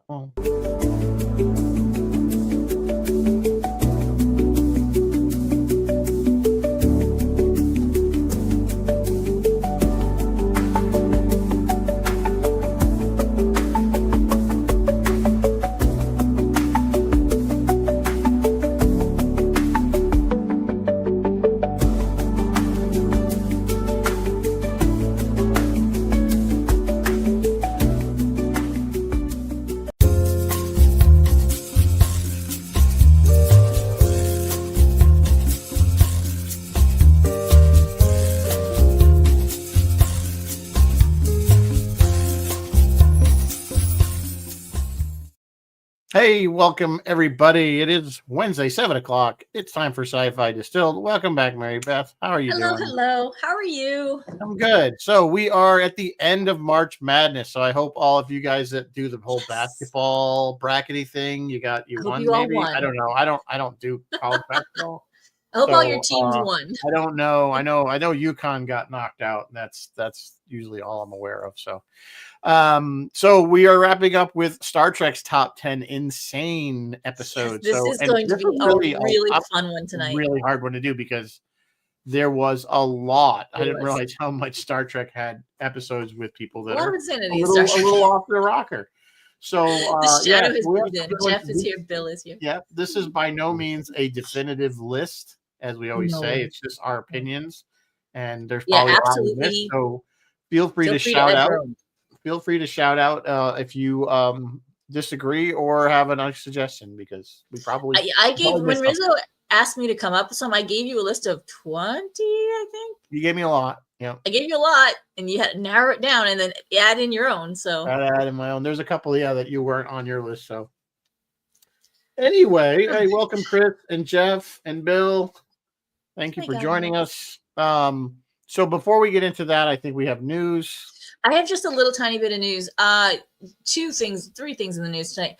Well. Hey, welcome everybody. It is Wednesday, 7 o'clock. It's time for Sci-Fi Distilled. Welcome back, Mary Beth. How are you doing? Hello. How are you? I'm good. So we are at the end of March Madness. So I hope all of you guys that do the whole basketball brackety thing, you won. You all maybe won. I don't know. I don't do college basketball. I hope all your teams won. I don't know. I know UConn got knocked out. And that's usually all I'm aware of. So we are wrapping up with Star Trek's top 10 insane episodes. This is going to be a really fun one tonight. Really hard one to do because there was a lot. I didn't realize how much Star Trek had episodes with people that are a little off the rocker. So the shadow has moved in. Jeff is here. Bill is here. Yeah, this is by no means a definitive list, as we always say. It's just our opinions, and there's probably a lot of this. So feel free to shout out. Feel free to shout out if you disagree or have a nice suggestion, because we probably I gave when Rizzo asked me to come up with some, I gave you a list of 20, I think. You gave me a lot. Yeah. I gave you a lot, and you had to narrow it down and then add in your own. So I add in my own. There's a couple, that you weren't on your list. So anyway, hey, welcome Chris and Jeff and Bill. Thank you for joining us. So before we get into that, I think we have news. I have just a little tiny bit of news. Three things in the news tonight.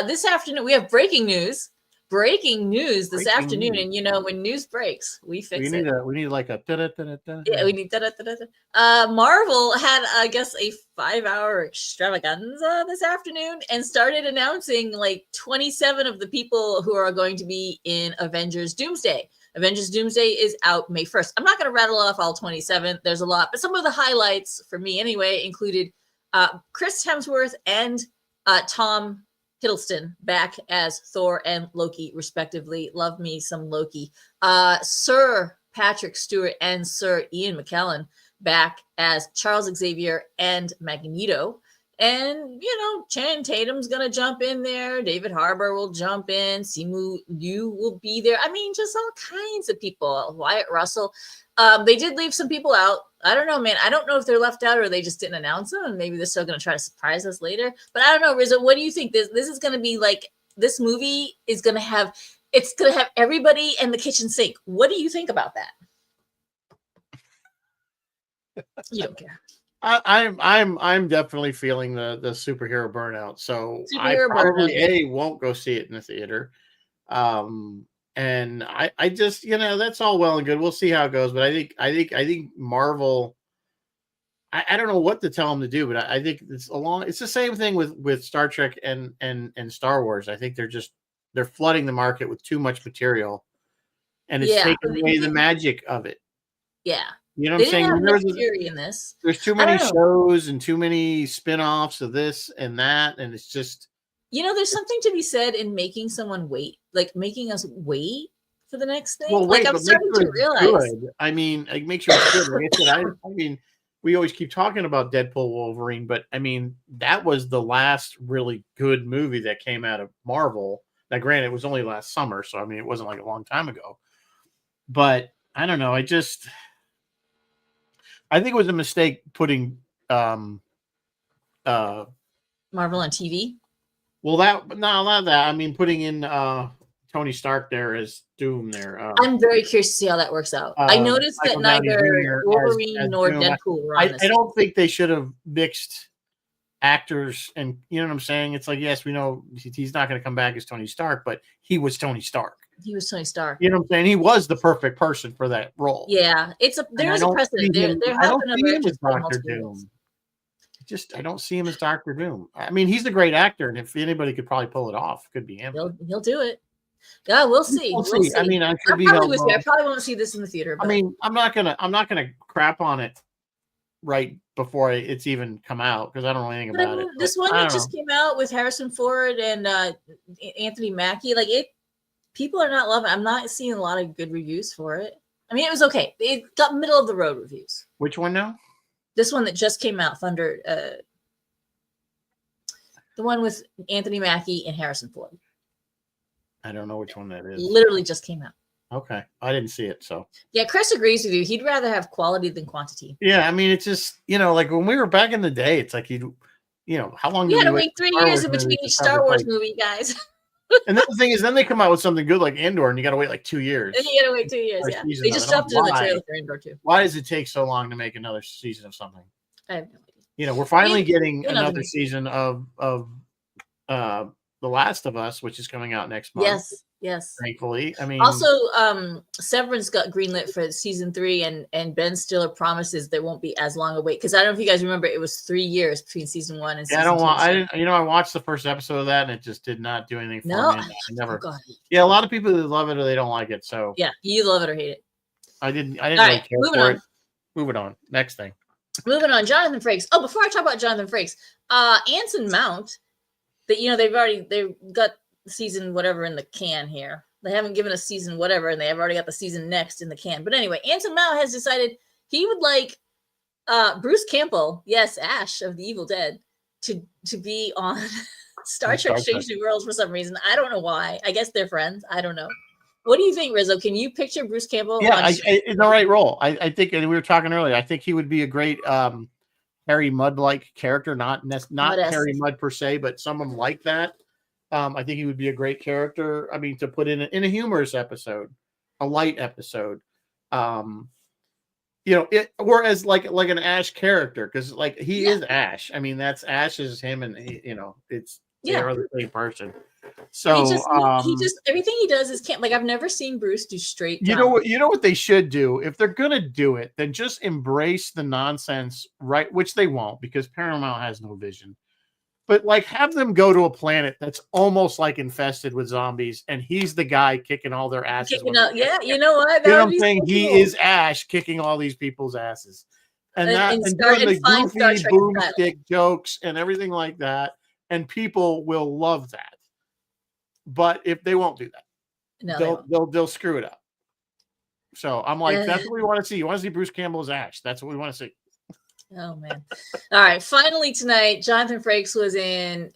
This afternoon, we have breaking news. This afternoon. And when news breaks, we fix it. We need like a yeah, we need Marvel had, I guess, a 5-hour extravaganza this afternoon and started announcing like 27 of the people who are going to be in Avengers Doomsday. Avengers Doomsday is out May 1st. I'm not going to rattle off all 27. There's a lot, but some of the highlights for me anyway included Chris Hemsworth and Tom Hiddleston back as Thor and Loki, respectively. Love me some Loki. Sir Patrick Stewart and Sir Ian McKellen back as Charles Xavier and Magneto. And, Channing Tatum's going to jump in there. David Harbour will jump in. Simu Liu will be there. I mean, just all kinds of people. Wyatt Russell. They did leave some people out. I don't know, man. I don't know if they're left out or they just didn't announce them. And maybe they're still going to try to surprise us later. But I don't know, Rizzo, what do you think? This is going to be like, this movie is going to have, it's going to have everybody in the kitchen sink. What do you think about that? You don't care. I'm definitely feeling the superhero burnout. So I probably won't go see it in the theater. And I just, that's all well and good. We'll see how it goes. But I think Marvel, I don't know what to tell them to do, but I think it's the same thing with Star Trek and Star Wars. I think they're flooding the market with too much material, and it's taking away the magic of it. Yeah. You know what I'm saying? There's too many shows and too many spin-offs of this and that, and it's just... there's something to be said in making someone wait, like making us wait for the next thing. Well, I'm starting to realize. Good. I mean, make sure it's good. Like I said, I mean, we always keep talking about Deadpool Wolverine, but I mean, that was the last really good movie that came out of Marvel. Now, granted, it was only last summer, so I mean, it wasn't like a long time ago. But I don't know. I think it was a mistake putting Marvel on TV. Well, not that. I mean, putting in Tony Stark there as Doom there. I'm very curious to see how that works out. I noticed that neither Wolverine nor Deadpool were on this. I don't think they should have mixed actors, and you know what I'm saying? It's like, yes, we know he's not going to come back as Tony Stark, but he was Tony Stark. He was Tony Stark. You know what I'm saying? He was the perfect person for that role. Yeah, there's a precedent. There have been other Doctor Doom. I don't see him as Doctor Doom. I mean, he's a great actor, and if anybody could probably pull it off, it could be him. He'll do it. Yeah, we'll see. We'll We'll see. see. I mean, I could I'm be probably held with you. I wrong. probably won't see this in the theater. But I mean, I'm not gonna crap on it right before it's even come out because I don't know anything but I about mean, it. this but one I that don't just know. came out with Harrison Ford and Anthony Mackie, like it, people are not loving. I'm not seeing a lot of good reviews for it. I mean, it was okay. It got middle of the road reviews. Which one now? This one that just came out, Thunder, the one with Anthony Mackie and Harrison Ford. I don't know which one that is. Literally just came out. Okay, I didn't see it, so Yeah, Chris agrees with you. He'd rather have quality than quantity. yeah. I mean, it's just like when we were back in the day, it's like how long? You did had to we wait 3 Star years Wars in between movies each to Star have, Wars like- movie, guys. And then the thing is, then they come out with something good like Andor, and you got to wait like 2 years. Then you gotta wait 2 years. For a Yeah, season they of just it. dropped it in the Why? trailer for Andor too. Why does it take so long to make another season of something? I have no idea. We're finally getting you know, another season of The Last of Us, which is coming out next month. Yes. Thankfully, I mean, Also, Severance got greenlit for season 3, and Ben Stiller promises there won't be as long a wait because I don't know if you guys remember, it was 3 years between season 1 and yeah, season 2. I didn't. I watched the first episode of that, and it just did not do anything for No, me. I never. oh God. Yeah, a lot of people that love it or they don't like it. So Yeah, you love it or hate it. I didn't All really right, care moving for on. it. Moving on. Next thing. Moving on, Jonathan Frakes. Oh, before I talk about Jonathan Frakes, Anson Mount, that they've got season whatever in the can here. They haven't given a season whatever, and they have already got the season next in the can. But anyway, Anson Mount has decided he would like Bruce Campbell, yes, Ash of the Evil Dead, to be on Star Trek Strange New Worlds for some reason. I don't know why. I guess they're friends. I don't know. What do you think, Rizzo? Can you picture Bruce Campbell? Yeah, in the right role. I think, and we were talking earlier, I think he would be a great Harry Mudd-like character, not Harry Mudd per se, but someone like that. I think he would be a great character. I mean, to put in a humorous episode, a light episode. Or as like an Ash character, because like he is Ash. I mean, that's Ash is him, and they are the same person. So he just everything he does is can't, like, I've never seen Bruce do straight. You know what they should do? If they're gonna do it, then just embrace the nonsense, right? Which they won't, because Paramount has no vision. But like, have them go to a planet that's almost like infested with zombies, and he's the guy kicking all their asses. Yeah, you know what? You know what I'm saying? He is Ash kicking all these people's asses, and doing the goofy boomstick jokes and everything like that, and people will love that. But if they won't do that, they'll screw it up. So I'm like, that's what we want to see. You want to see Bruce Campbell as Ash? That's what we want to see. Oh man! All right, finally tonight, Jonathan Frakes was in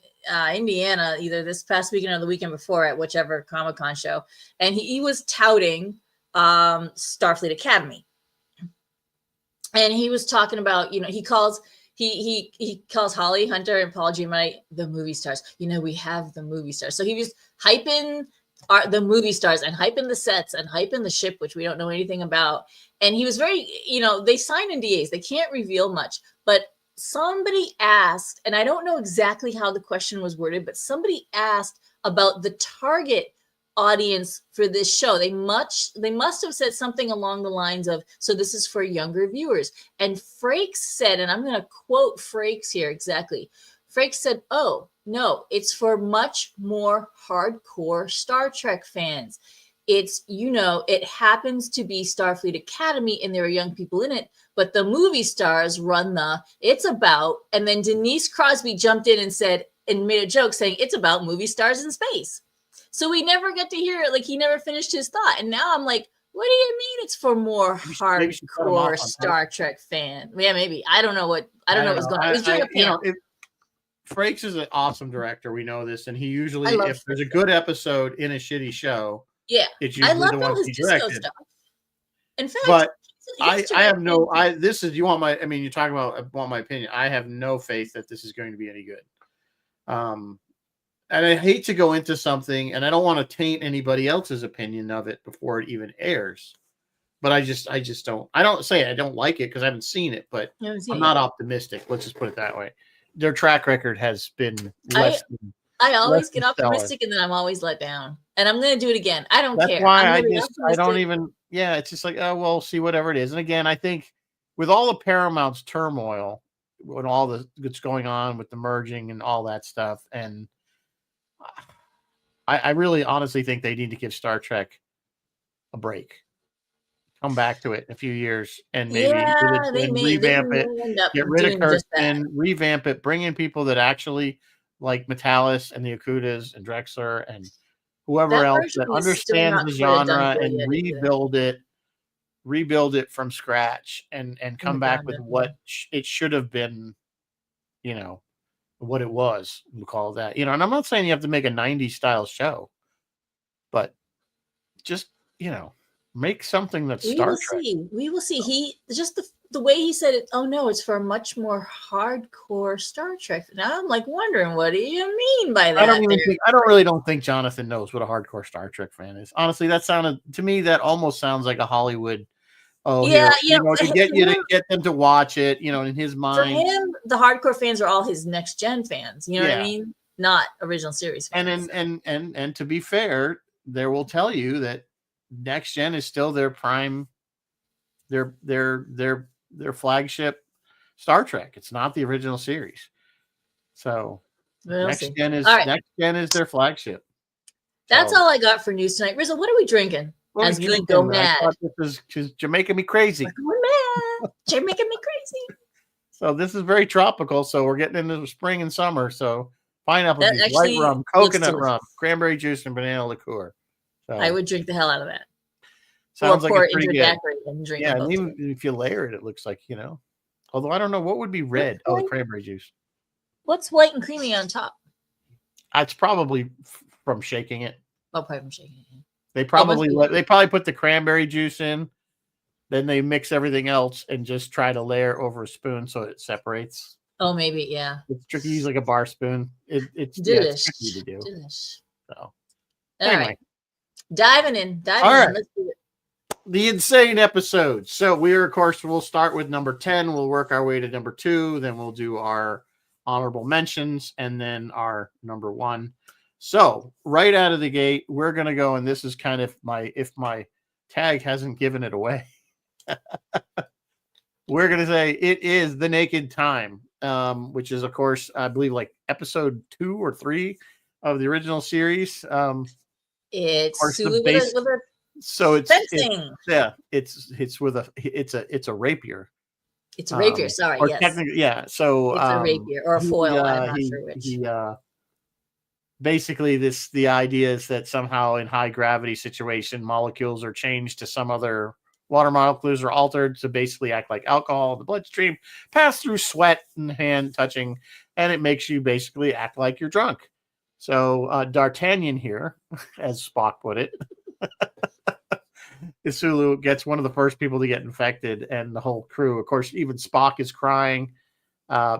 Indiana either this past weekend or the weekend before at whichever Comic-Con show, and he was touting Starfleet Academy, and he was talking about, he calls Holly Hunter and Paul Giamatti the movie stars. We have the movie stars, so he was hyping the movie stars and hyping the sets and hyping the ship, which we don't know anything about. And he was very, they sign NDAs. They can't reveal much, but somebody asked, and I don't know exactly how the question was worded, but somebody asked about the target audience for this show. They must have said something along the lines of, so this is for younger viewers. And Frakes said, and I'm going to quote Frakes here exactly. Frakes said, "Oh, no, it's for much more hardcore Star Trek fans. It's, it happens to be Starfleet Academy and there are young people in it, but the movie stars run it's about," and then Denise Crosby jumped in and said, and made a joke saying it's about movie stars in space. So we never get to hear it. Like, he never finished his thought. And now I'm like, what do you mean it's for more hardcore Star Trek fan? Yeah, maybe. I don't know what was going on. He was doing a panel. Frakes is an awesome director. We know this. And he usually, if there's a good episode in a shitty show, it's usually the one he directed. Stuff. In fact, but I have no, you want you're talking about, want my opinion. I have no faith that this is going to be any good. And I hate to go into something, and I don't want to taint anybody else's opinion of it before it even airs. But I just don't. I don't say I don't like it because I haven't seen it, but I'm not optimistic. Let's just put it that way. Their track record has been less. I always get optimistic, and then I'm always let down. And I'm going to do it again. I don't care. That's why I don't even. Yeah, it's just like, oh well, see whatever it is. And again, I think with all the Paramount's turmoil, when all that's going on with the merging and all that stuff. And I really honestly think they need to give Star Trek a break. Come back to it in a few years and maybe revamp it. end up Get rid of doing just that. Kirsten, revamp it, bring in people that actually like Metalis and the Okudas and Drexler and whoever That else that version is still understands not the fully done genre for and yet either. rebuild it from scratch and come back with Uganda. what it should have been, what it was. We'll call it that. And I'm not saying you have to make a 90s style show, but just, make something that's Star Trek. We will see. He just the way he said it. Oh no, it's for a much more hardcore Star Trek. Now I'm like wondering, what do you mean by that? I don't think Jonathan knows what a hardcore Star Trek fan is. Honestly, that almost sounds like a Hollywood. Oh yeah, to get them to watch it. In his mind, for him, the hardcore fans are all his next gen fans. You know what I mean? Not original series fans. And to be fair, they will tell you that Next Gen is still their prime, their flagship Star Trek. It's not the original series. So Next Gen is their flagship. That's all I got for news tonight. Rizzo, what are we drinking? As Good Go Mad. This is you're making me crazy. Going mad. You're making me crazy. So this is very tropical. So we're getting into spring and summer. So pineapple juice, white rum, coconut rum, cranberry juice, and banana liqueur. So I would drink the hell out of that. Sounds like it's pretty good. And drink and even if you layer it, it looks like, although I don't know what would be red. The cranberry juice. What's white and creamy on top? It's probably from shaking it. Oh, probably from shaking it. They probably put the cranberry juice in, then they mix everything else and just try to layer over a spoon so it separates. Oh, maybe, yeah. It's tricky. Use like a bar spoon. It's delish. Tricky to do. Delish. So, anyway. Right. Diving in. All right. Let's do it. The insane episode. So we'll start with number 10. We'll work our way to number 2. Then we'll do our honorable mentions and then our number 1. So right out of the gate, we're going to go, and this is kind of if my tag hasn't given it away, we're going to say it is The Naked Time, which is, of course, I believe like episode 2 or 3 of the original series. It's fencing. It's with it's a rapier. It's a rapier. Sorry, yes. Technically, yeah. So it's a rapier or a foil. I'm not sure which. Basically, the idea is that somehow in high gravity situation, molecules are changed to some other water molecules are altered to basically act like alcohol in the bloodstream, pass through sweat and hand touching, and it makes you basically act like you're drunk. So D'Artagnan here, as Spock put it, Isulu gets one of the first people to get infected, and the whole crew. Of course, even Spock is crying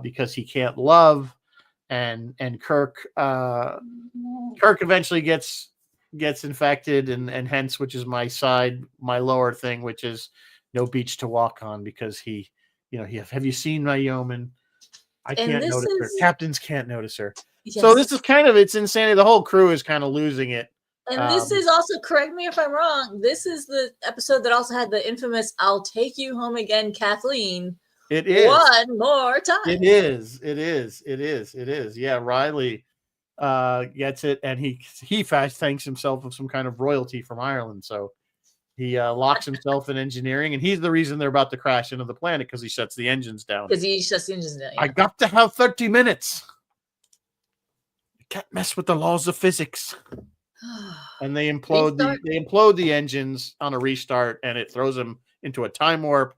because he can't love. And Kirk eventually gets infected, and hence, which is my lower thing, which is no beach to walk on because he have you seen my yeoman? I can't notice her. Captains can't notice her. Yes. So this is it's insanity. The whole crew is kind of losing it. And this is also, correct me if I'm wrong, this is the episode that also had the infamous "I'll take you home again, Kathleen." It is one more time. It is. Yeah, Riley gets it, and he thanks himself of some kind of royalty from Ireland. So he locks himself in engineering, and he's the reason they're about to crash into the planet because he shuts the engines down. Yeah. I got to have 30 minutes. You can't mess with the laws of physics. And they implode the engines on a restart, and it throws them into a time warp.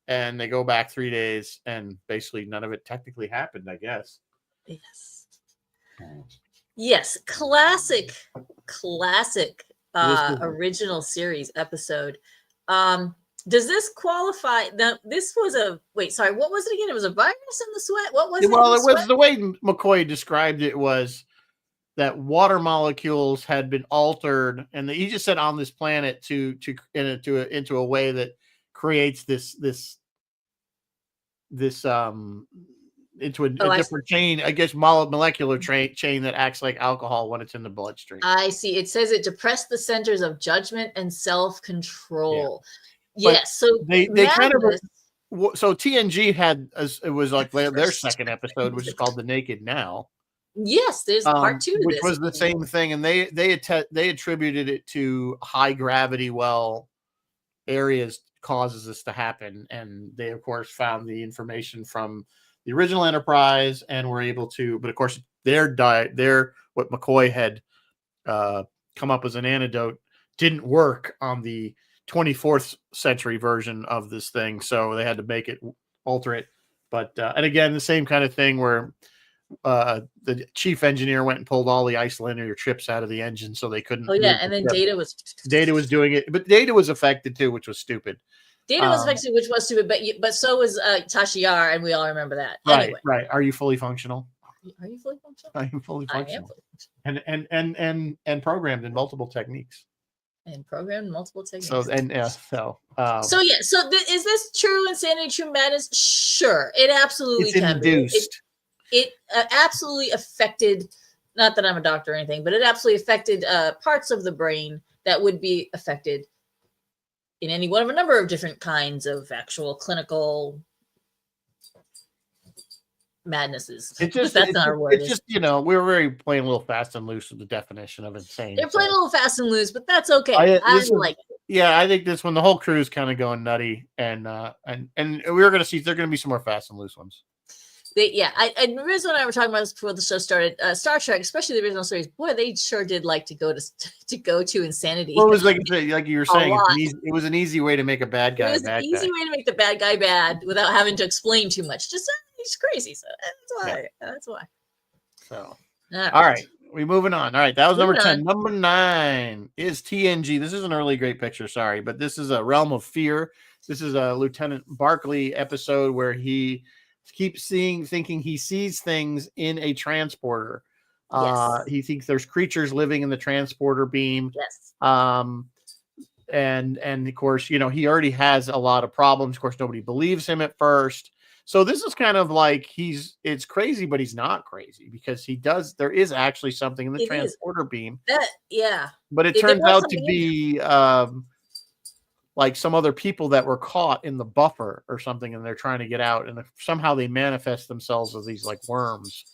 And they go back 3 days, and basically none of it technically happened, I guess. Yes. Classic original series episode. Does this qualify? Now, this was what was it again? It was a virus in the sweat? What was it? Well, it was the way McCoy described it was that water molecules had been altered, and he just said on this planet into a way that creates this into a different chain, I guess, molecular chain that acts like alcohol when it's in the bloodstream. I see. It says it depressed the centers of judgment and self-control. Yeah. Yes. So they So TNG had it was like their second episode, which is called The Naked Now. Yes, there's part 2 to which this. was the same thing, and they attributed it to high gravity well areas causes this to happen, and they of course found the information from the original Enterprise and were able to, but of course their what McCoy had come up as an antidote didn't work on the 24th century version of this thing, so they had to alter it. But and again, the same kind of thing where the chief engineer went and pulled all the isolinear chips out of the engine, so they couldn't. Oh yeah, and then Data was doing it, but Data was affected too, which was stupid. Data was affected, which was stupid, but so was Tasha Yar, and we all remember that. Right, anyway. Right. Are you fully functional? Are you fully functional? I am fully functional. I am fully functional. And programmed in multiple techniques. And programmed multiple techniques. So is this true insanity, true madness? Sure, it absolutely it's can induced. be. It absolutely affected. Not that I'm a doctor or anything, but it absolutely affected parts of the brain that would be affected in any one of a number of different kinds of actual clinical madnesses. That's not our word. It's just, we were playing a little fast and loose with the definition of insane. They're playing a little fast and loose, but that's okay. I like it. Yeah, I think this one, the whole crew is kind of going nutty, and we're going to see there are going to be some more fast and loose ones. And Riz and I were talking about this before the show started. Star Trek, especially the original series, boy, they sure did like to go to insanity. Well, it was like you were saying, it was an easy way to make a bad guy. It was an easy way to make the bad guy bad without having to explain too much. Just he's crazy, so that's why. So, all right, we moving on. All right, that was number 10. Number 9 is TNG. This is an early great picture. Sorry, but this is a Realm of Fear. This is a Lieutenant Barclay episode where he keeps thinking he sees things in a transporter. Yes. He thinks there's creatures living in the transporter beam. Yes. And of course, he already has a lot of problems. Of course, nobody believes him at first. So this is kind of like it's crazy, but he's not crazy because there is actually something in the transporter beam. But it turns out to be like some other people that were caught in the buffer or something, and they're trying to get out, and somehow they manifest themselves as these like worms.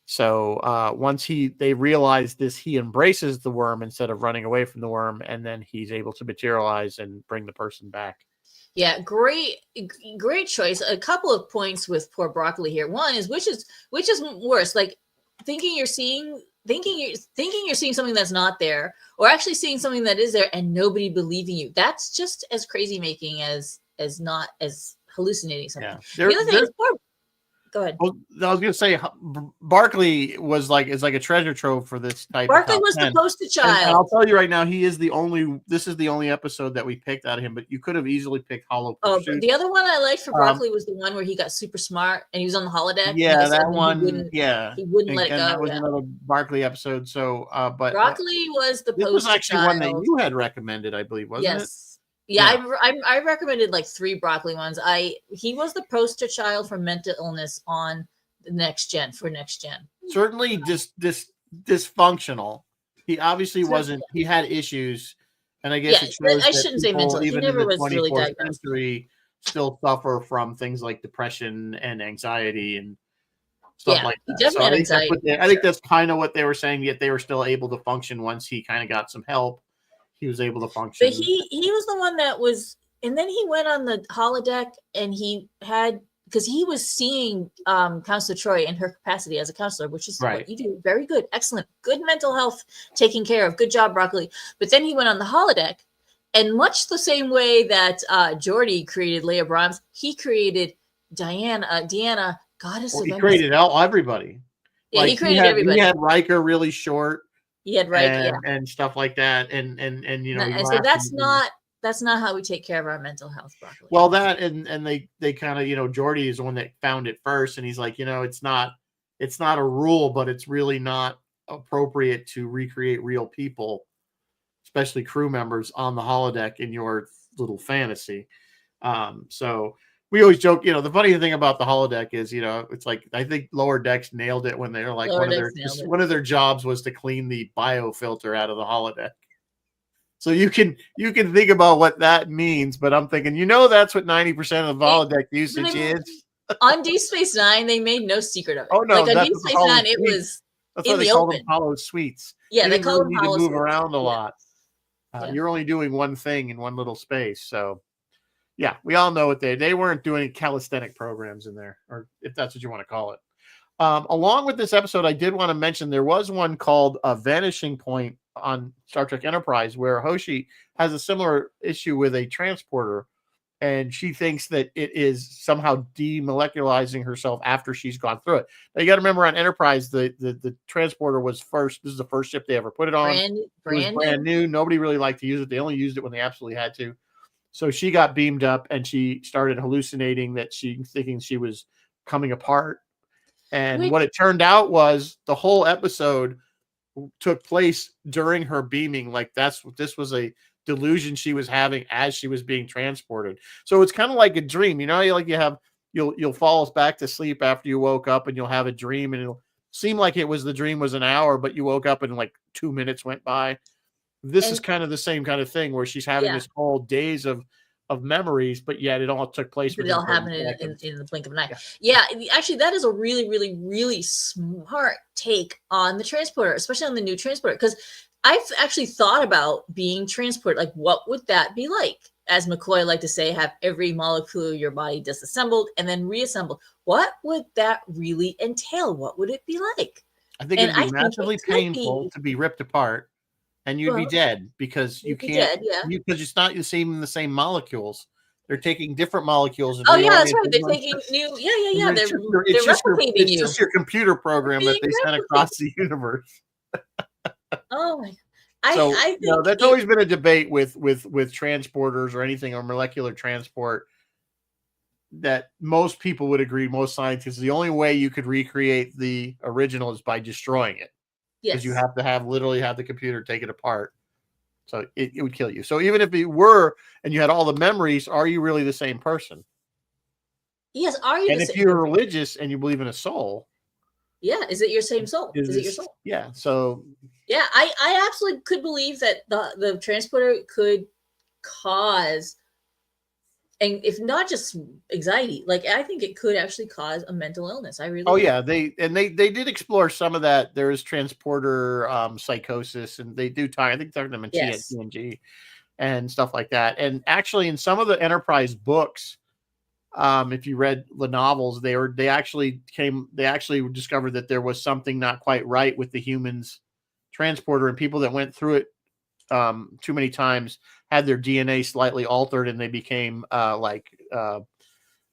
So once they realize this, he embraces the worm instead of running away from the worm, and then he's able to materialize and bring the person back. Yeah, great choice. A couple of points with poor Broccoli here. One is which is worse, like thinking you're seeing something that's not there, or actually seeing something that is there and nobody believing you. That's just as crazy making as not as hallucinating something. Yeah. The other thing is go ahead. Well, I was going to say Barclay is like a treasure trove for this type. Barclay was the poster child. And I'll tell you right now, this is the only episode that we picked out of him, but you could have easily picked Hollow Pursuit. The other one I liked for Barclay was the one where he got super smart and he was on the holodeck. Yeah, that one. He wouldn't let it go. That was another Barclay episode. So, but Broccoli was the poster child. This was actually one that you had recommended, I believe, wasn't it? Yeah, I recommended like 3 Broccoli ones. He was the poster child for mental illness on the next gen. Certainly dysfunctional. He obviously wasn't. He had issues, and I guess it shows I shouldn't say mental. He never was really diagnosed. Still suffer from things like depression and anxiety and stuff like that. He definitely had anxiety. I think that's kind of what they were saying. Yet they were still able to function once he kind of got some help. He was able to function. But he was the one that was, and then he went on the holodeck and because he was seeing Counselor Troy in her capacity as a counselor, which is what you do. Very good. Excellent. Good mental health taken care of. Good job, Broccoli. But then he went on the holodeck, and much the same way that Geordi created Leia Brahms, he created Deanna, goddess of he created everybody. Yeah, he created everybody. He had Riker really short. He had and stuff like that, and so that's not how we take care of our mental health, Broccoli. Well, that and they kind of Geordi is the one that found it first, and he's like, it's not a rule, but it's really not appropriate to recreate real people, especially crew members, on the holodeck in your little fantasy. So we always joke, the funny thing about the holodeck is, it's like, I think Lower Decks nailed it when they're like one of their jobs was to clean the biofilter out of the holodeck. So you can think about what that means, but I'm thinking, that's what 90% of the holodeck usage is. On Deep Space Nine, they made no secret of it. Oh no, Like on that's Deep what the Space Hollow Nine, it Suites. was That's why in they the call them open. Hollow Suites. Yeah, you they didn't call really them need to Hollow move Suites. around a Yeah. lot. Yeah. You're only doing one thing in one little space. So yeah, we all know what they weren't doing calisthenic programs in there, or if that's what you want to call it. Along with this episode, I did want to mention there was one called A Vanishing Point on Star Trek Enterprise, where Hoshi has a similar issue with a transporter, and she thinks that it is somehow demolecularizing herself after she's gone through it. Now you got to remember, on Enterprise, the transporter was first. This is the first ship they ever put it on. It was brand new. Nobody really liked to use it. They only used it when they absolutely had to. So she got beamed up and she started hallucinating that thinking she was coming apart. And what it turned out was the whole episode took place during her beaming. Like this was a delusion she was having as she was being transported. So it's kind of like a dream, you'll fall back to sleep after you woke up, and you'll have a dream, and it'll seem like the dream was an hour, but you woke up and like 2 minutes went by. This is kind of the same kind of thing where she's having this whole days of memories, but yet it all took place. It all happened in the blink of an eye. Yeah, actually, that is a really, really, really smart take on the transporter, especially on the new transporter, because I've actually thought about being transported. Like, what would that be like? As McCoy liked to say, have every molecule of your body disassembled and then reassembled. What would that really entail? What would it be like? I think it'd be massively painful to be ripped apart. And you'd be dead because you can't, because it's not the same molecules. They're taking different molecules. Oh yeah, that's right. They're taking new. Yeah. They're replicating it's just your computer program that they sent across the universe. Oh my! I think that's always been a debate with transporters or anything or molecular transport. That most people would agree, most scientists, the only way you could recreate the original is by destroying it. Because you have to literally have the computer take it apart. So it would kill you. So even if you were, and you had all the memories, are you really the same person? Yes. Are you? And if you're religious and you believe in a soul. Yeah. Is it your same soul? Is it your soul? Yeah. So. Yeah. I absolutely could believe that the transporter could cause, and if not just anxiety, like I think it could actually cause a mental illness. I really. Oh yeah, they did explore some of that. There is transporter psychosis, and they do talk. I think talking to them in TNG and stuff like that. And actually, in some of the Enterprise books, if you read the novels, they actually discovered that there was something not quite right with the humans transporter, and people that went through it too many times had their DNA slightly altered, and they became what's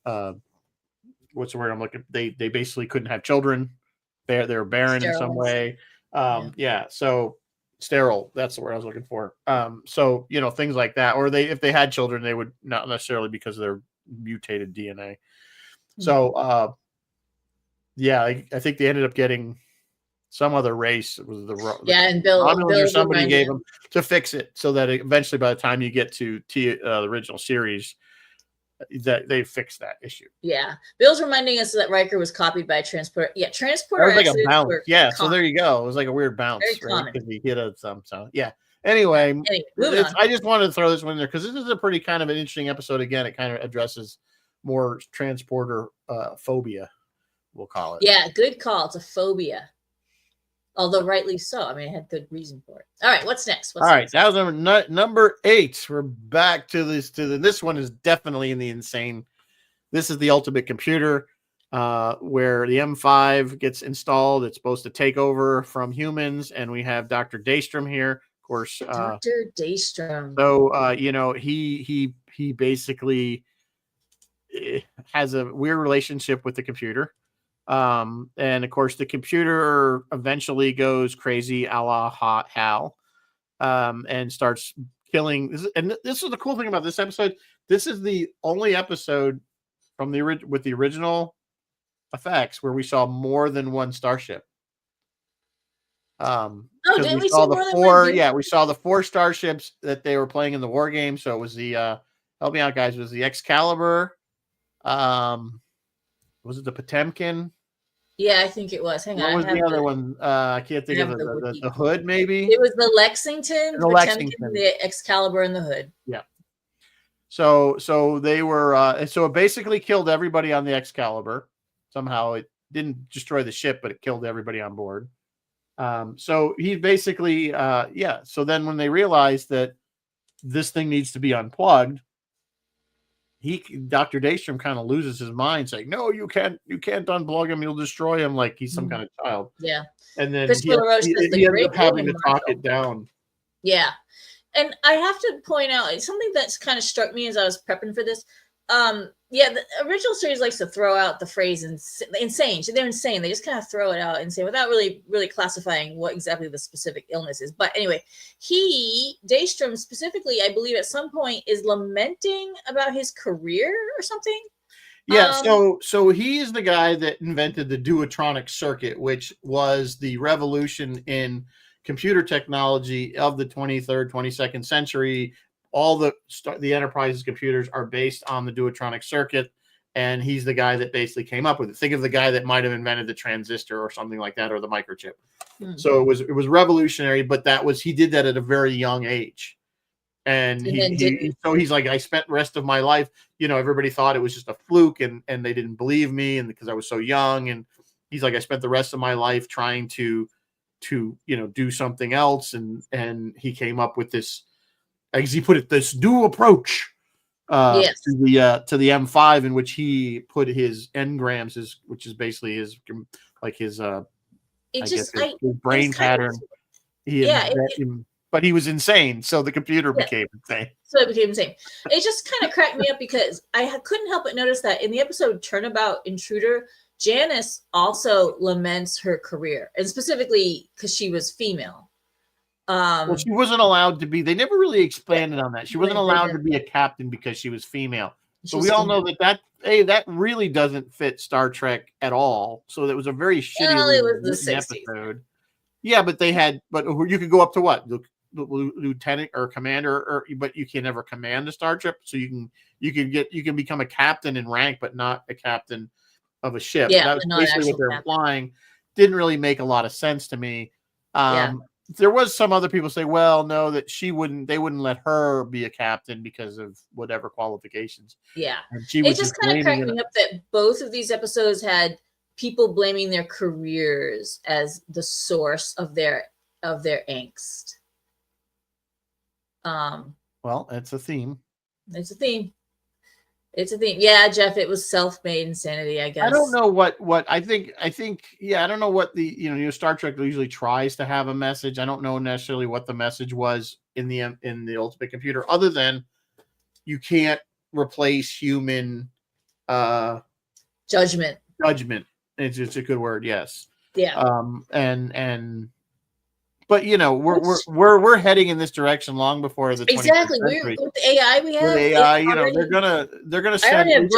the word I'm looking? They basically couldn't have children. They were barren in some way. So sterile. That's the word I was looking for. So things like that, or if they had children, they would not necessarily because of their mutated DNA. So I think they ended up getting some other race. It was and Bill or somebody gave them to fix it so that eventually, by the time you get to the original series, that they fixed that issue. Yeah, Bill's reminding us that Riker was copied by a transporter. Yeah, transporter. That was like a bounce. Yeah, so there you go. It was like a weird bounce, right? Because he hit some. So yeah. Anyway, I just wanted to throw this one in there because this is a pretty kind of an interesting episode. Again, it kind of addresses more transporter phobia, we'll call it. Yeah, good call. It's a phobia. Although rightly so. I mean, it had good reason for it. All right, what's next? All right, that was number 8. We're back to this. This one is definitely in the insane. This is the ultimate computer, where the M5 gets installed. It's supposed to take over from humans, and we have Dr. Daystrom here, of course. Dr. Daystrom. So he basically has a weird relationship with the computer. And of course the computer eventually goes crazy a la Hot Hal, and starts killing. And this is the cool thing about this episode. This is the only episode from with the original effects where we saw more than one starship. Didn't we saw see the 4? Yeah, we saw the 4 starships that they were playing in the war game. So it was the help me out, guys. It was the Excalibur. Was it the Potemkin? Yeah, I think it was. Hang on, What I was have the other one? I can't I think of have it. the The wiki. Hood, maybe? It was the Lexington, The the Potemkin, Lexington. the Excalibur, and the Hood. Yeah. So they were so it basically killed everybody on the Excalibur. Somehow it didn't destroy the ship, but it killed everybody on board. So he basically yeah. So then when they realized that this thing needs to be unplugged, Dr. Daystrom kind of loses his mind, saying, "No, you can't unplug him. You'll destroy him like he's some kind of child." Yeah. And then Christopher LaRoche says the he ends great up having William to talk Marshall. it down. Yeah. And I have to point out something that's kind of struck me as I was prepping for this. Yeah, the original series likes to throw out the phrase insane. So they're insane. They just kind of throw it out and say without really classifying what exactly the specific illness is. But anyway, Daystrom specifically, I believe at some point is lamenting about his career or something. Yeah, so he is the guy that invented the Duotronic circuit, which was the revolution in computer technology of the 23rd, 22nd century. All the Enterprise's computers are based on the Duotronic circuit, and he's the guy that basically came up with it. Think of the guy that might have invented the transistor or something like that, or the microchip. So it was revolutionary, but he did that at a very young age. And so he's like, I spent the rest of my life, everybody thought it was just a fluke and they didn't believe me, and because I was so young. And he's like, I spent the rest of my life trying to do something else, and he came up with this, as he put it, this new approach to the M5, in which he put his engrams, which is basically his brain pattern. But he was insane, so the computer became insane. So it became insane. It just kind of cracked me up because I couldn't help but notice that in the episode Turnabout Intruder, Janice also laments her career, and specifically because she was female. Well, she wasn't allowed to be. They never really expanded on that. She wasn't allowed to be a captain because she was female. So we all know that really doesn't fit Star Trek at all. So that was a very shitty episode. Yeah, but you could go up to what? Lieutenant or commander, but you can never command a starship. So you can become a captain in rank, but not a captain of a ship. Yeah, that was basically what they're implying. Didn't really make a lot of sense to me. There was some other people say, well, no, that they wouldn't let her be a captain because of whatever qualifications. Yeah, it just kind of cracked me up that both of these episodes had people blaming their careers as the source of their angst. Well, it's a theme. It's a theme. Yeah, Jeff, it was self-made insanity, I guess. I don't know what I think. Yeah, I don't know what the Star Trek usually tries to have a message. I don't know necessarily what the message was in the Ultimate Computer, other than you can't replace human judgment. It's a good word, yes. Yeah. But we're heading in this direction long before the 21st century. With the AI we have. With AI, they're gonna send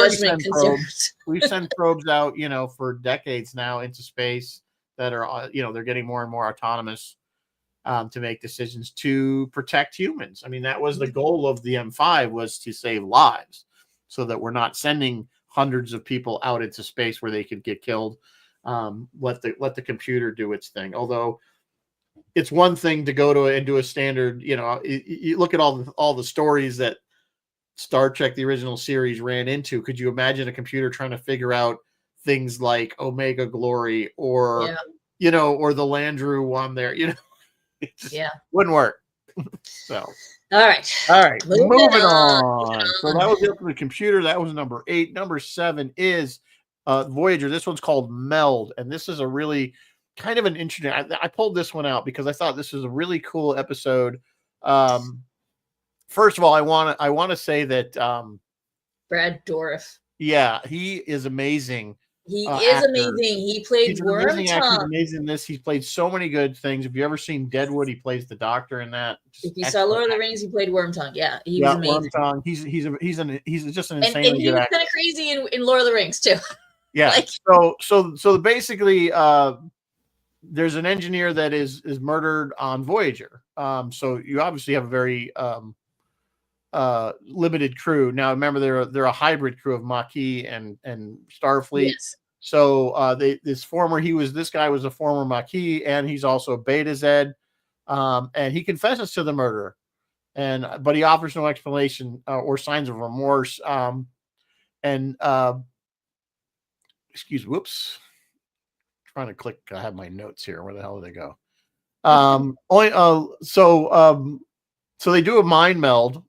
probes. We've sent probes out, for decades now into space that are, they're getting more and more autonomous to make decisions to protect humans. I mean, that was the goal of the M5, was to save lives, so that we're not sending hundreds of people out into space where they could get killed. Let the computer do its thing. Although it's one thing to go to and do a standard, you look at all the stories that Star Trek, the original series, ran into. Could you imagine a computer trying to figure out things like Omega Glory or or the Landru one there? It just wouldn't work. So all right. Moving on. So that was the computer. That was number 8. Number 7 is Voyager. This one's called Meld, and this is a really kind of an interesting. I pulled this one out because I thought this was a really cool episode. First of all, I want to say that Brad Dourif. Yeah, he is amazing. He is amazing. He played Wormtongue. He's amazing in this. He's played so many good things. If you ever seen Deadwood, he plays the Doctor in that. If you saw Lord of the Rings, he played Wormtongue. Yeah, he was amazing. Wormtongue. He's just an insane. And he was kind of crazy in Lord of the Rings too. Yeah. So basically, there's an engineer that is murdered on Voyager. So you obviously have a very limited crew. Now remember, they're a hybrid crew of Maquis and Starfleet. Yes. So this guy was a former Maquis, and he's also a Beta Z, and he confesses to the murder, but he offers no explanation or signs of remorse. Whoops, trying to click. I have my notes here. Where the hell did they go? So they do a mind meld,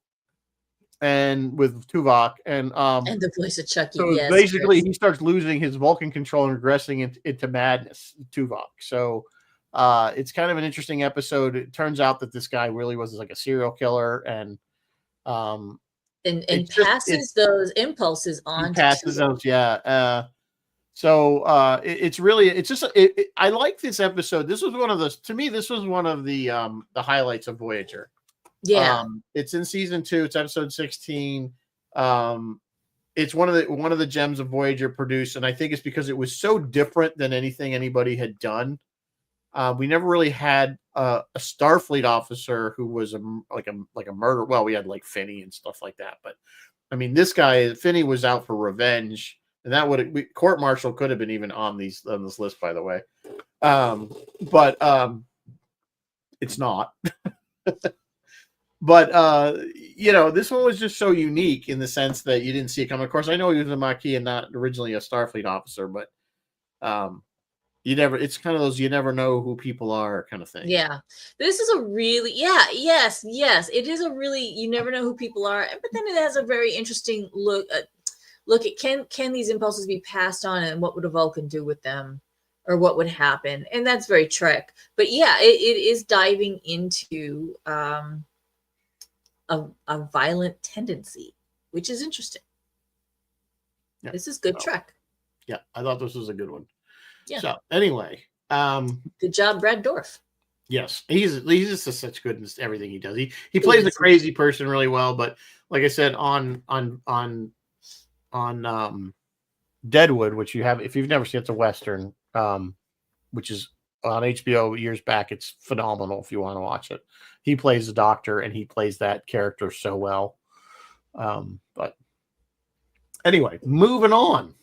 and with Tuvok, and the voice of Chucky. so Yes, basically Chris. he starts losing his Vulcan control and regressing into madness, Tuvok. So it's kind of an interesting episode. It turns out that this guy really was like a serial killer, and passes those impulses on. Passes those, yeah. It's just I like this episode. This was one of the highlights of Voyager. Yeah. It's in season 2. It's episode 16. It's one of the gems of Voyager produced, and I think it's because it was so different than anything anybody had done. We never really had a Starfleet officer who was like a murder. Well, we had like Finney and stuff like that, but I mean, this guy Finney was out for revenge, and that court martial could have been even on this list, by the way. But it's not. But this one was just so unique in the sense that you didn't see it coming. Of course, I know he was a Maquis and not originally a Starfleet officer, but it's kind of those you never know who people are kind of thing. Yeah. This is a really yes. It is a really you never know who people are, but then it has a very interesting look at can these impulses be passed on, and what would a Vulcan do with them, or what would happen? And that's very Trek. But yeah, it is diving into a violent tendency, which is interesting. Yeah. This is good Trek. Yeah, I thought this was a good one. Yeah. So anyway, good job, Brad Dourif. Yes, he's just such good in everything he does. He plays a crazy person really well, but like I said on Deadwood, which you have if you've never seen, it's a Western, which is on HBO years back. It's phenomenal if you want to watch it. He plays the doctor, and he plays that character so well. But anyway, moving on.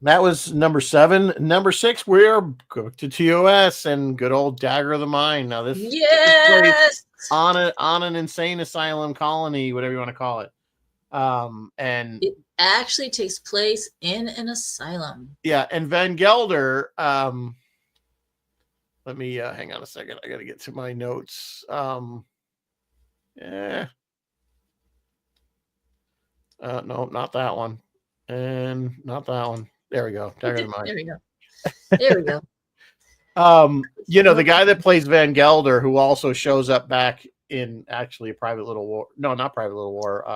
That was number 7. Number 6, we're to TOS and good old Dagger of the Mind. Now this yes on an insane asylum colony, whatever you want to call it. And it actually takes place in an asylum. Yeah, and Van Gelder. Let me hang on a second. I got to get to my notes. No, not that one, and not that one. There we go. There we go. There we go. The guy that plays Van Gelder, who also shows up back in actually a Private Little War. No, not Private Little War.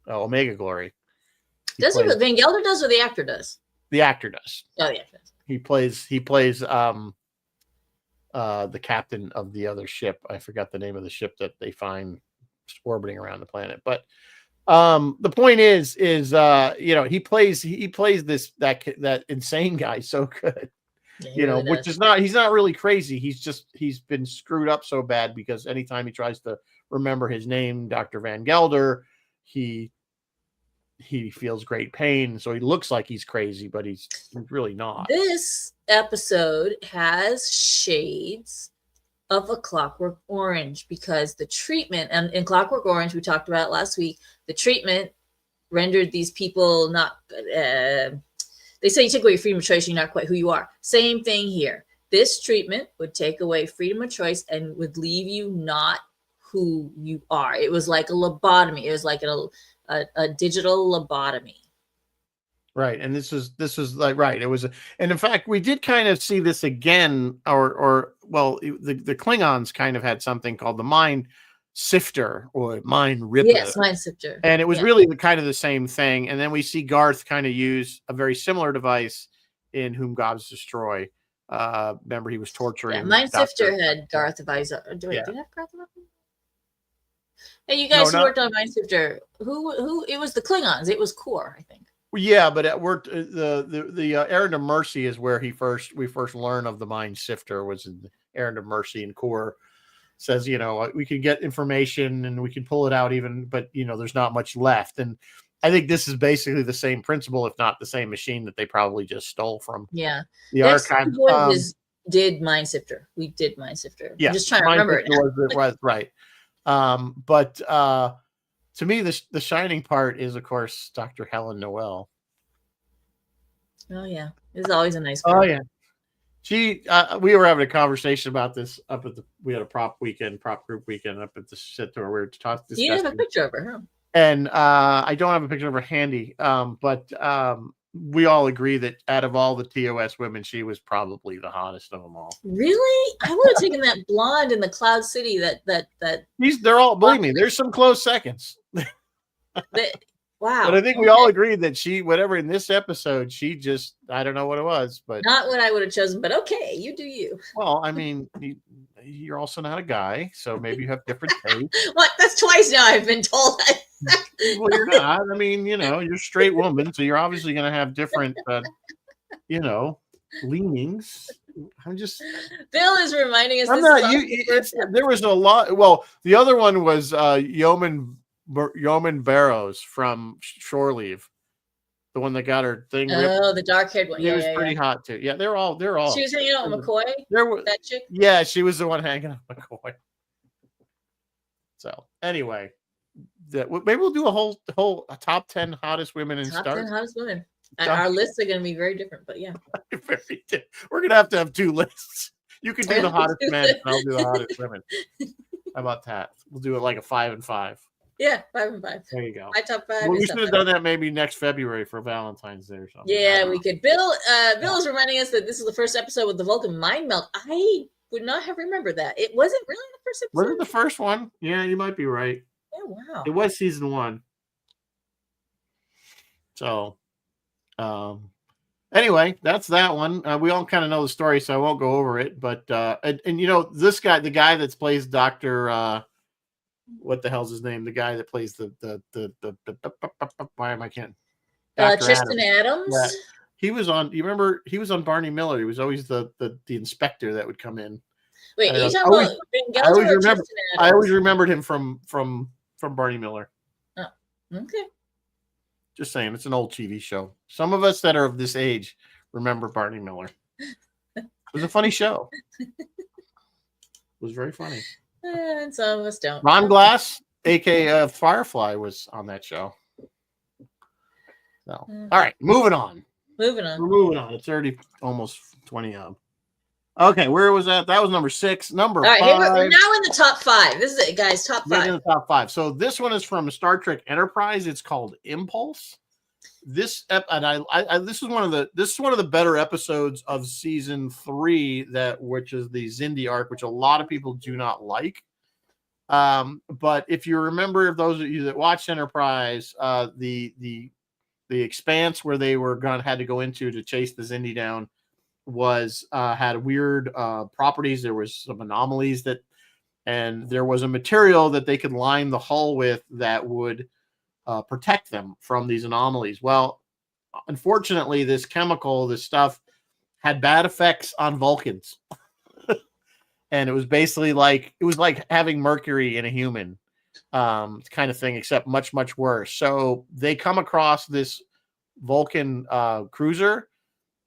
Omega Glory. Does he? What Van Gelder does, or the actor does? The actor does. Oh, the actor does. He plays the captain of the other ship. I forgot the name of the ship that they find orbiting around the planet. But the point is he plays that insane guy so good. Yeah, which is he's not really crazy. He's been screwed up so bad because anytime he tries to remember his name, Dr. Van Gelder, he feels great pain. So he looks like he's crazy, but he's really not. This episode has shades of A Clockwork Orange because the treatment, and in Clockwork Orange, we talked about last week, the treatment rendered these people not, they say you take away your freedom of choice, you're not quite who you are. Same thing here. This treatment would take away freedom of choice and would leave you not who you are. It was like a lobotomy. It was like a digital lobotomy. Right. And this was like, right. It was, and in fact, we did kind of see this again, the Klingons kind of had something called the Mind Sifter or Mind Ripper. Yes, Mind Sifter. And it was really kind of the same thing. And then we see Garth kind of use a very similar device in Whom Gods Destroy. Remember, he was torturing. Yeah, Mind Sifter had Garth Advisor. Do I have Garth Advisor? Hey, you guys who worked on Mind Sifter, who it was the Klingons. It was Core, I think. Yeah, but at work, the Errand of Mercy is where we first learn of the Mind Sifter, was in Errand of Mercy, and Core says, we can get information and we can pull it out even, but there's not much left. And I think this is basically the same principle, if not the same machine that they probably just stole from Yeah. the Next archive. did Mindsifter. We did Mindsifter. Yeah, I'm just trying to remember it. was right. But to me, the shining part is, of course, Dr. Helen Noel. Oh yeah, it's always a nice girl. Oh yeah, she. We were having a conversation about this up at we had a prop group weekend up at the shit tour. We were discussing. You have a picture of her, huh? And I don't have a picture of her handy, but we all agree that out of all the TOS women, she was probably the hottest of them all. Really? I would have taken that blonde in the Cloud City. They're all, believe me, there's some close seconds. Wow. But I think we all agreed that whatever in this episode, she just, I don't know what it was, but not what I would have chosen. But okay, you do you. Well, I mean, you're also not a guy, so maybe you have different tastes. What? That's twice now I've been told that. Well, you're not. I mean, you're a straight woman, so you're obviously going to have different, leanings. I'm just. Bill is reminding us. I'm not. There was a lot. Well, the other one was Yeoman Barrows from Shore Leave, the one that got her thing. Oh, the dark-haired one. Yeah, it was pretty hot too. Yeah, they're all. She was hanging out with McCoy. That chick. Yeah, she was the one hanging out with McCoy. So anyway, maybe we'll do a top 10 hottest women in Star Trek. Top 10 hottest women. Our lists are going to be very different, but yeah. We're going to have 2 lists. You can do the hottest men, and I'll do the hottest women. How about that? We'll do it like a 5 and 5. Yeah, 5 and 5. There you go. My top 5. Well, we should have done that maybe next February for Valentine's Day or something. Yeah, we could. Bill is reminding us that this is the first episode with the Vulcan mind melt. I would not have remembered that. It wasn't really the first episode. Was it the first one? Yeah, you might be right. Yeah, wow. It was season 1. So, anyway, that's that one. We all kind of know the story, so I won't go over it. But this guy, the guy that plays Dr. What the hell's his name? The guy that plays the why am I can't? Tristan Adams. Yeah. He was on. You remember? He was on Barney Miller. He was always the inspector that would come in. Wait, are you talking about Ben Gelder or Tristan Adams? I always remembered him from Barney Miller. Oh, okay. Just saying, it's an old TV show. Some of us that are of this age remember Barney Miller. It was a funny show. It was very funny. And some of us don't. Ron Glass, aka Firefly, was on that show. So, all right, moving on. Moving on. We're moving on. It's already almost 20 of. Okay, where was that? That was number 6. Number 5. All right, we're now in the top 5. This is it, guys. Top 5. We're in the top 5. So this one is from Star Trek Enterprise. It's called Impulse. This is one of the better episodes of season 3, which is the Xindi arc, which a lot of people do not like. But if you remember, if those of you that watched Enterprise, the expanse where they had to go into to chase the Xindi down had weird properties. There was some anomalies and there was a material that they could line the hull with that would protect them from these anomalies. Well, unfortunately, this stuff had bad effects on Vulcans. And it was basically like having mercury in a human kind of thing, except much, much worse. So they come across this Vulcan cruiser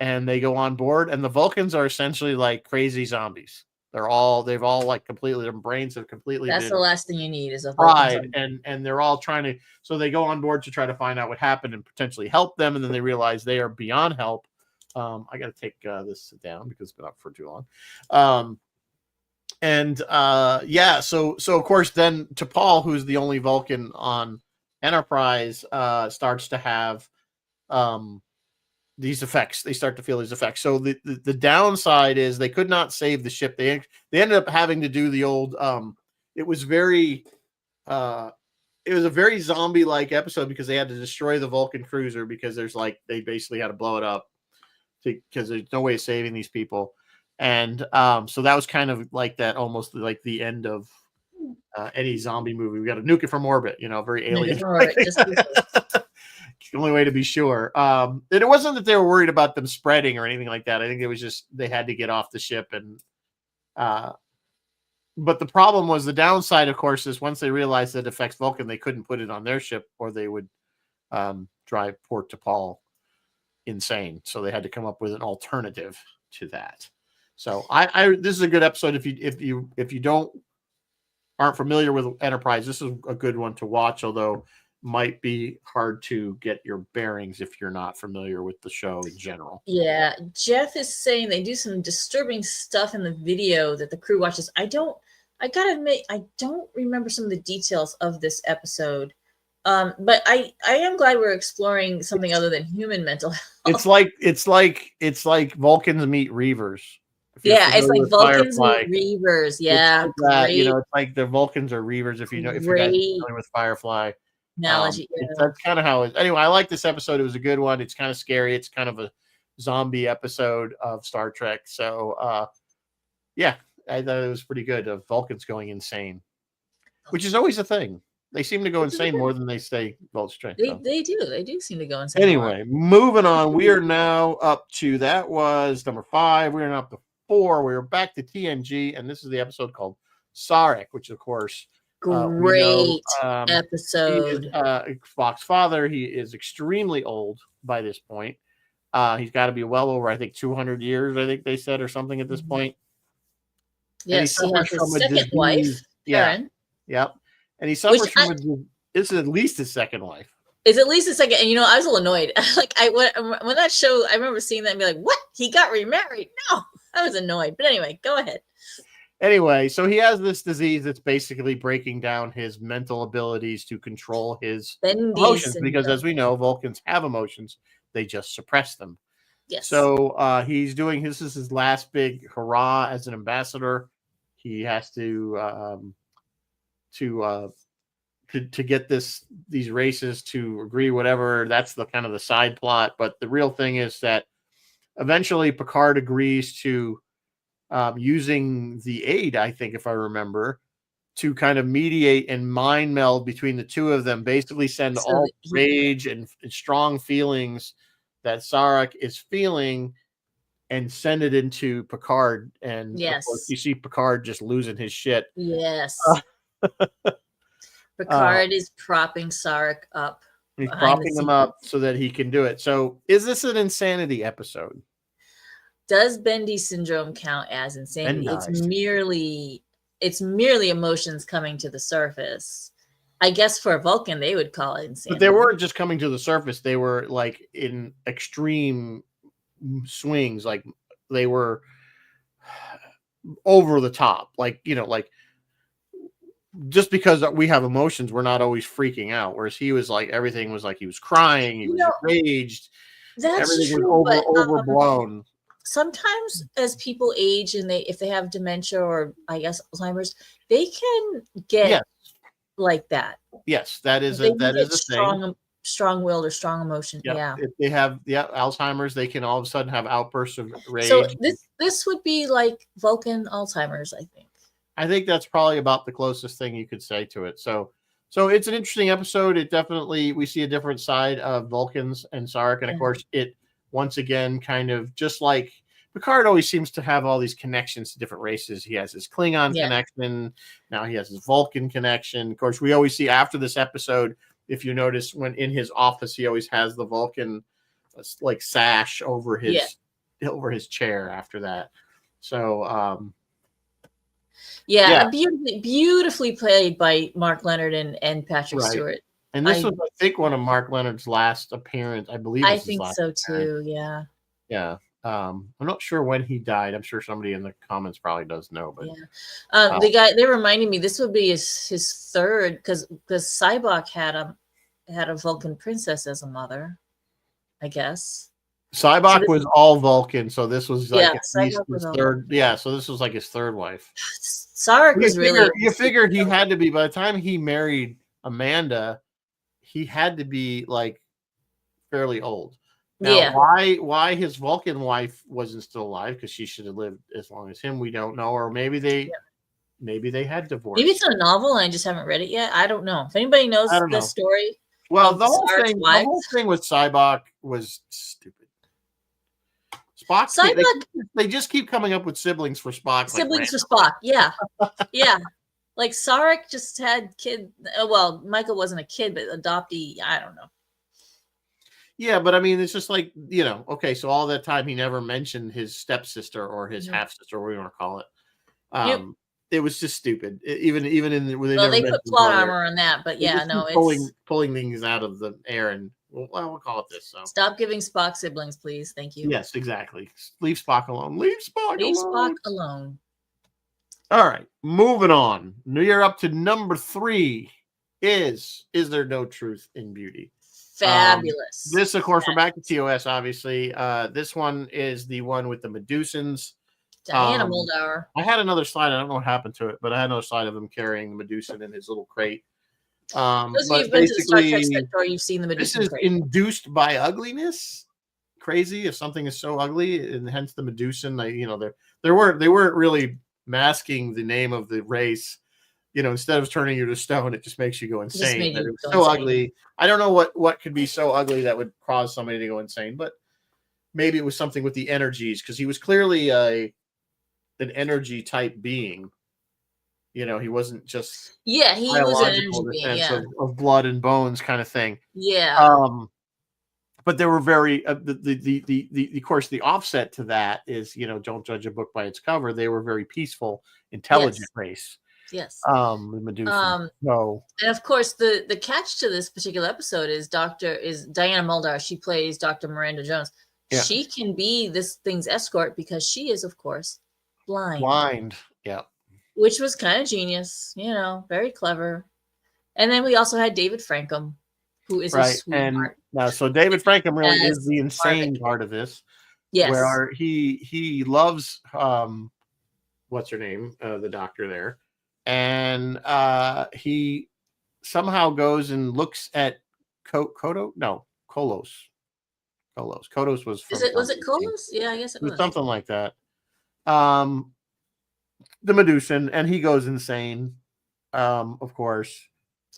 and they go on board, and the Vulcans are essentially like crazy zombies. They've all like completely, their brains have completely. That's the last thing you need is a fried, and they're all trying to. So they go on board to try to find out what happened and potentially help them, and then they realize they are beyond help. I got to take this down because it's been up for too long. So of course, then T'Pol, who's the only Vulcan on Enterprise, starts to have these effects. They start to feel these effects. So the downside is they could not save the ship. They ended up having to do the old. It was a very zombie-like episode because they had to destroy the Vulcan cruiser because they basically had to blow it up because there's no way of saving these people. And so that was kind of like that, almost like the end of any zombie movie. We got to nuke it from orbit, very alien. The only way to be sure. And it wasn't that they were worried about them spreading or anything like that. I think it was just they had to get off the ship. And but the problem was, the downside, of course, is once they realized that it affects Vulcan, they couldn't put it on their ship or they would drive Port T'Pol insane. So they had to come up with an alternative to that. So this is a good episode. If you aren't familiar with Enterprise, this is a good one to watch, although might be hard to get your bearings if you're not familiar with the show in general. Yeah, Jeff is saying they do some disturbing stuff in the video that the crew watches. I gotta admit, I don't remember some of the details of this episode. But I am glad we're exploring something other than human mental health. It's like Vulcans meet Reavers. Yeah, it's like Vulcans meet Reavers. Yeah, it's like that, it's like the Vulcans are Reavers. If you guys are familiar with Firefly. Analogy. That's kind of how it is. Anyway, I like this episode. It was a good one. It's kind of scary. It's kind of a zombie episode of Star Trek. So, yeah, I thought it was pretty good. Of Vulcans going insane, which is always a thing. They seem to go insane more than they stay straight. They do seem to go insane. Anyway, moving on. We are now up to, that was number 5. We're now up to 4. We're back to TNG, and this is the episode called Sarek, which of course. Great episode. Spock's father. He is extremely old by this point. He's got to be well over, I think, 200 years, I think they said, or something at this point. Yes, he has his second wife, Karen. Yep. And he suffers from this is at least his second wife. It's at least his second. And, I was a little annoyed. Like, when that show, I remember seeing that and be like, what? He got remarried? No, I was annoyed. But anyway, go ahead. Anyway, so he has this disease that's basically breaking down his mental abilities to control his emotions. Because as we know, Vulcans have emotions. They just suppress them. Yes. So he's doing this is his last big hurrah as an ambassador. He has to get these races to agree, whatever. That's the kind of the side plot. But the real thing is that eventually Picard agrees to using the aid, I think, if I remember, to kind of mediate and mind meld between the two of them, basically send all rage and strong feelings that Sarek is feeling and send it into Picard. And yes, of course, you see Picard just losing his shit. Yes. Picard is propping Sarek up. He's propping him up so that he can do it. So is this an insanity episode? Does Bendy syndrome count as insanity? It's merely emotions coming to the surface. I guess for a Vulcan, they would call it insanity. But they weren't just coming to the surface. They were like in extreme swings. Like they were over the top. Like, just because we have emotions, we're not always freaking out. Whereas he was like, everything was like he was crying. He was enraged. That's everything true, was overblown. Sometimes as people age and if they have dementia or I guess Alzheimer's, they can get like that. Yes, that is a thing. Strong-willed or strong emotion. Yep. Yeah. If they have Alzheimer's, they can all of a sudden have outbursts of rage. So this would be like Vulcan Alzheimer's, I think. I think that's probably about the closest thing you could say to it. So it's an interesting episode. It definitely, we see a different side of Vulcans and Sarek, and of course it once again kind of just like Picard always seems to have all these connections to different races. He has his Klingon connection. Now he has his Vulcan connection. Of course, we always see after this episode, if you notice, when in his office, he always has the Vulcan like sash over his chair after that. So, beautifully played by Mark Leonard and Patrick Stewart. And this was, I think, one of Mark Leonard's last appearance. I believe. I think so too. Yeah. Yeah. I'm not sure when he died. I'm sure somebody in the comments probably does know. But the guy, they reminded me this would be his third because Sybok had a Vulcan princess as a mother, I guess. Sybok was all Vulcan, so this was like at least his third. Yeah, so this was like his third wife. Sarek was really. You figured he had to be, by the time he married Amanda, he had to be like fairly old. Now, why his Vulcan wife wasn't still alive, because she should have lived as long as him, we don't know. Or maybe they had divorced. Maybe it's a novel and I just haven't read it yet. I don't know. If anybody knows the story. Well, the whole thing with Sybok was stupid. Spock, they just keep coming up with siblings for Spock. Siblings for Spock, yeah. Yeah. Like Sarek just had kid. Well, Michael wasn't a kid, but adoptee. I don't know. Yeah, but I mean, it's just like, okay, so all that time he never mentioned his stepsister or his Nope. half sister, whatever you want to call it. Yep. It was just stupid. Even in where they Well, never they mentioned put plot brother. armor on that, but They yeah, just no, keep it's pulling things out of the air, and we'll call it this. So stop giving Spock siblings, please. Thank you. yes, exactly. Leave Spock alone. Leave Spock Leave Spock alone. alone. All right, moving on. You're up to number 3. Is there no truth in beauty? Fabulous. This, of course, we're back to TOS, obviously. This one is the one with the Medusans. Diana Muldaur. I had another slide. I don't know what happened to it, but I had another slide of him carrying the Medusan in his little crate. Those of you But who've been to the Star Trek basically, set tour, you've seen the this Medusan is crate. induced by ugliness. Crazy if something is so ugly, and hence the Medusan. They weren't really masking the name of the race. Instead of turning you to stone, it just makes you go insane. It was so ugly. I don't know what could be so ugly that would cause somebody to go insane, but maybe it was something with the energies, because he was clearly an energy type being. He wasn't just he was an energy being, of blood and bones kind of thing. Yeah. But they were very of course the offset to that is don't judge a book by its cover. They were very peaceful, intelligent race. Yes. The Medusa. And of course, the catch to this particular episode is Diana Muldaur. She plays Dr. Miranda Jones. Yeah. She can be this thing's escort because she is, of course, blind. Yeah. Which was kind of genius, very clever. And then we also had David Frankham, who is a sweetheart. So David Frankham really is the insane part of this. Yes. Where he loves what's her name, the doctor there. And he somehow goes and looks at Kodos. No, Kolos. Kodos was. Was it Kolos? Yeah, I guess it was something like that. The Medusan, and he goes insane. Of course,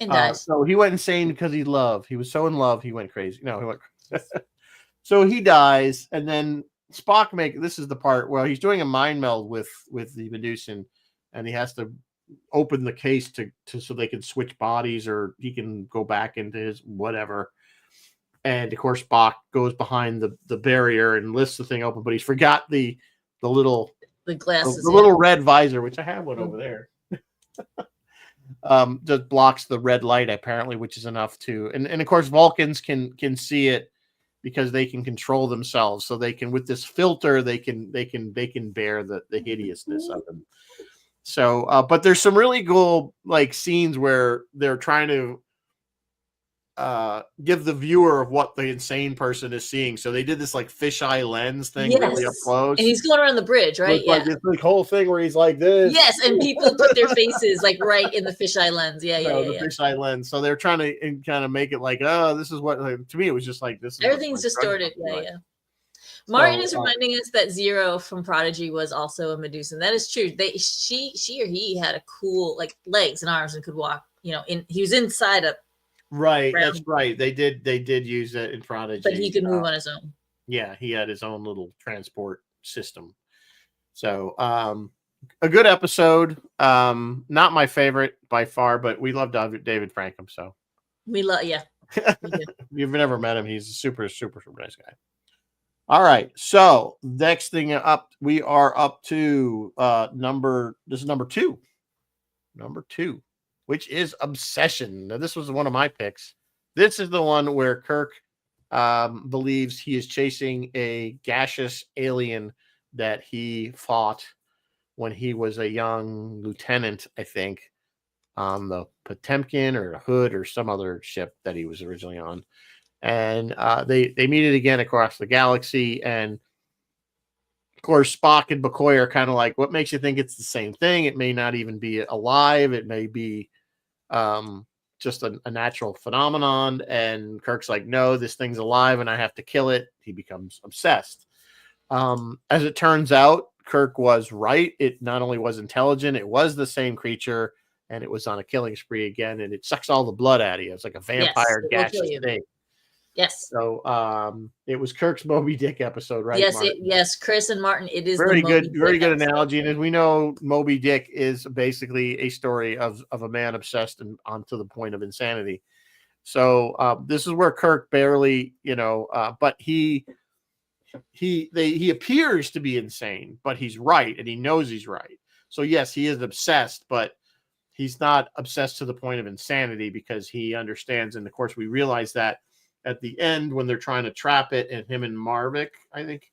and dies. So he went insane because he loved. He was so in love, he went crazy. No, he went. So he dies, and then Spock this is the part where he's doing a mind meld with the Medusan, and he has to open the case to so they can switch bodies, or he can go back into his whatever. And of course, Spock goes behind the barrier and lifts the thing open, but he's forgot the little glasses, the little red visor, which I have one over there. Just blocks the red light apparently, which is enough to. And of course, Vulcans can see it because they can control themselves, so they can, with this filter, they can bear the hideousness of them. So, but there's some really cool scenes where they're trying to give the viewer of what the insane person is seeing. So they did this fisheye lens thing, really up close, and he's going around the bridge, right? Yeah, this whole thing where he's like this. Yes, and people put their faces right in the fisheye lens. Yeah. The fisheye lens. So they're trying to kind of make it this is what. To me, it was just this. Everything's distorted. Yeah. Martin is reminding us that Zero from Prodigy was also a Medusan. That is true. She or he had a cool legs and arms and could walk. He was inside a. Right, that's right. They did use that in Prodigy, but he could move on his own. Yeah, he had his own little transport system. So, a good episode. Not my favorite by far, but we love David Frankham. So we love, yeah. You've never met him. He's a super, super, super nice guy. All right. So next thing up, we are up to this is number 2. Number 2. Which is Obsession. Now, this was one of my picks. This is the one where Kirk believes he is chasing a gaseous alien that he fought when he was a young lieutenant, I think, on the Potemkin or Hood or some other ship that he was originally on. And they meet it again across the galaxy. And of course, Spock and McCoy are kind of like, what makes you think it's the same thing? It may not even be alive. It may be just a natural phenomenon. And Kirk's like, no, this thing's alive and I have to kill it. He becomes obsessed. As it turns out, Kirk was right. It not only was intelligent, it was the same creature, and it was on a killing spree again, and it sucks all the blood out of you. It's like a vampire gaseous thing. Yes. So it was Kirk's Moby Dick episode, right? Yes, yes, Chris and Martin. It is very good analogy. And as we know, Moby Dick is basically a story of a man obsessed and onto the point of insanity. So this is where Kirk barely, but he appears to be insane, but he's right, and he knows he's right. So yes, he is obsessed, but he's not obsessed to the point of insanity because he understands. And of course, we realize that at the end when they're trying to trap it, and him and Marvick, I think,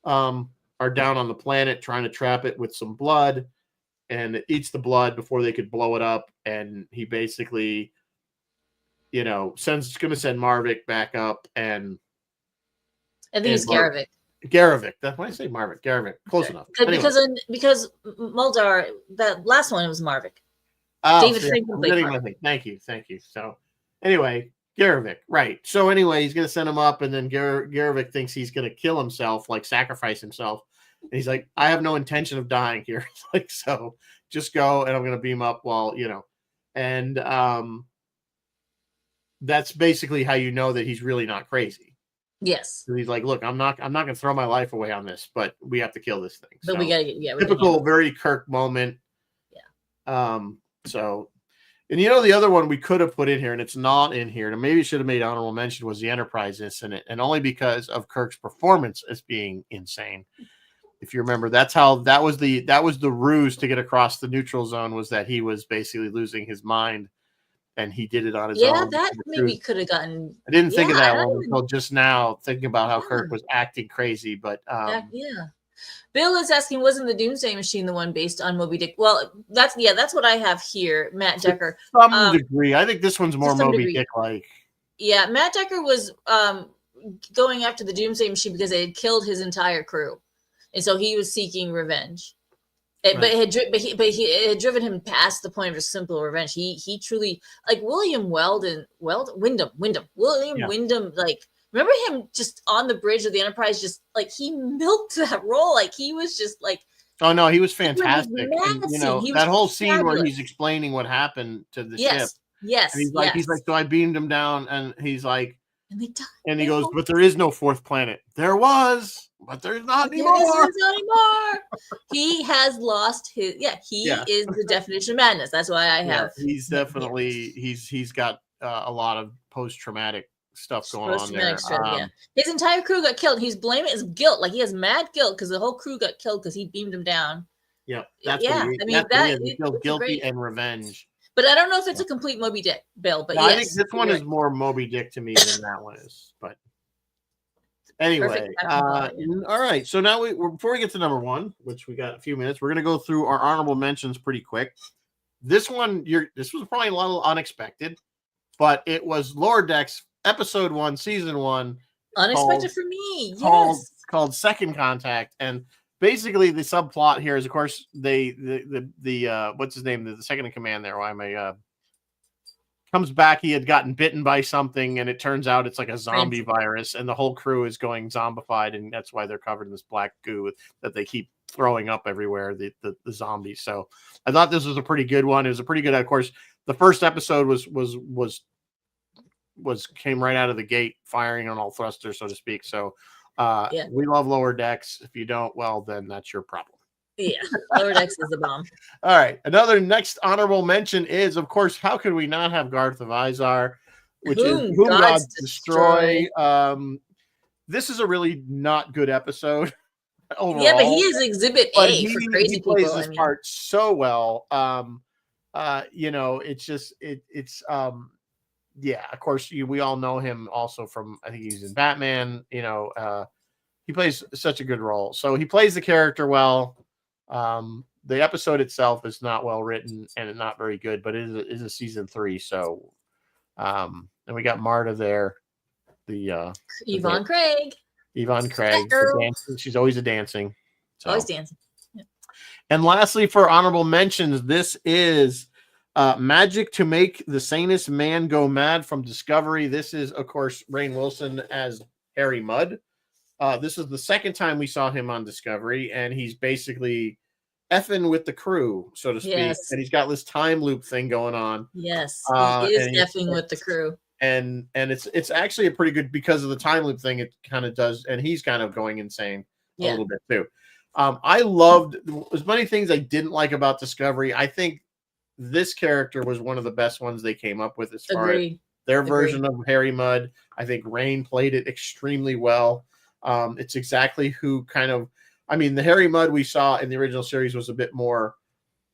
are down on the planet trying to trap it with some blood, and it eats the blood before they could blow it up. And he basically, going to send Marvick back up, and I think it's Garvik. Garvik. That's why I say Marvick. Garvik. Close enough. Anyway. Because Muldar, that last one, it was Marvick. David Finkel. Thank you. So anyway, Garvik, right. So anyway, he's going to send him up, and then Garvik thinks he's going to kill himself, like sacrifice himself. And he's like, I have no intention of dying here. Like, so just go, and I'm going to beam up while, and that's basically how you know that he's really not crazy. Yes. So he's like, look, I'm not going to throw my life away on this, but we have to kill this thing. But we got to typical, very Kirk moment. Yeah. So, and the other one we could have put in here, and it's not in here, and maybe should have made honorable mention, was the Enterprise incident, and only because of Kirk's performance as being insane. If you remember, that was the ruse to get across the neutral zone, was that he was basically losing his mind, and he did it on his own. Yeah, that maybe could have gotten. I didn't think of that one until just now, thinking about how Kirk was acting crazy, but yeah. Bill is asking, wasn't the Doomsday Machine the one based on Moby Dick? Well, that's what I have here. Matt Decker. To some degree. I think this one's more Moby Dick-like. Yeah, Matt Decker was going after the Doomsday Machine because it had killed his entire crew, and so he was seeking revenge. But it had driven him past the point of just simple revenge. He truly, like William Wyndham, like. Remember him just on the bridge of the Enterprise, just like he milked that role. Like he was just like, oh no, he was fantastic. And, that whole scene where he's explaining what happened to the ship. Yes. And he's like, so I beamed him down, and he's like, and they died. And he goes, but there is no fourth planet. There was, but there's not anymore. He has lost his. He is the definition of madness. That's why I have. He's definitely he's got a lot of post-traumatic stuff going on there. His entire crew got killed. He's blaming his guilt. Like he has mad guilt because the whole crew got killed because he beamed him down. Yeah, he feels guilty and revenge. But I don't know if it's a complete Moby Dick, Bill. But I think this one is more Moby Dick to me than that one is. But anyway, all right. So now before we get to number one, which we got a few minutes, we're gonna go through our honorable mentions pretty quick. This one, this was probably a little unexpected, but it was Lower Decks. Episode 1, season 1. Unexpected for me. Yes. Called Second Contact. And basically the subplot here is, of course, the what's his name? The second in command there. Why am I comes back, he had gotten bitten by something, and it turns out it's like a zombie virus, and the whole crew is going zombified, and that's why they're covered in this black goo that they keep throwing up everywhere, the zombies. So I thought this was a pretty good one. It was a pretty good, of course, the first episode came right out of the gate firing on all thrusters, so to speak. So we love Lower Decks. If you don't, well, then that's your problem. Yeah, Lower Decks is the bomb. All right. Another next honorable mention is, of course, how could we not have Garth of Izar, which is Whom Gods Destroy. This is a really not good episode overall. Yeah, but he is Exhibit A for crazy people. He plays this part so well. It's just it's yeah, of course, we all know him also from, I think he's in Batman. He plays such a good role. So he plays the character well. The episode itself is not well written and not very good, but it is a season 3. So, and we got Marta there. Yvonne Craig. She's always dancing. So. Always dancing. Yeah. And lastly, for honorable mentions, this is Magic to Make the Sanest Man Go Mad from Discovery. This is, of course, Rainn Wilson as Harry Mudd. This is the second time we saw him on Discovery, and he's basically effing with the crew, so to speak. Yes. And he's got this time loop thing going on. Yes, he is effing with the crew. And it's actually a pretty good, because of the time loop thing, it kind of does, and he's kind of going insane a little bit too. I loved, as many things I didn't like about Discovery. I think this character was one of the best ones they came up with as far as their Agreed. version of Harry Mudd. I think Rain played it extremely well. It's exactly who kind of, I mean, the Harry Mudd we saw in the original series was a bit more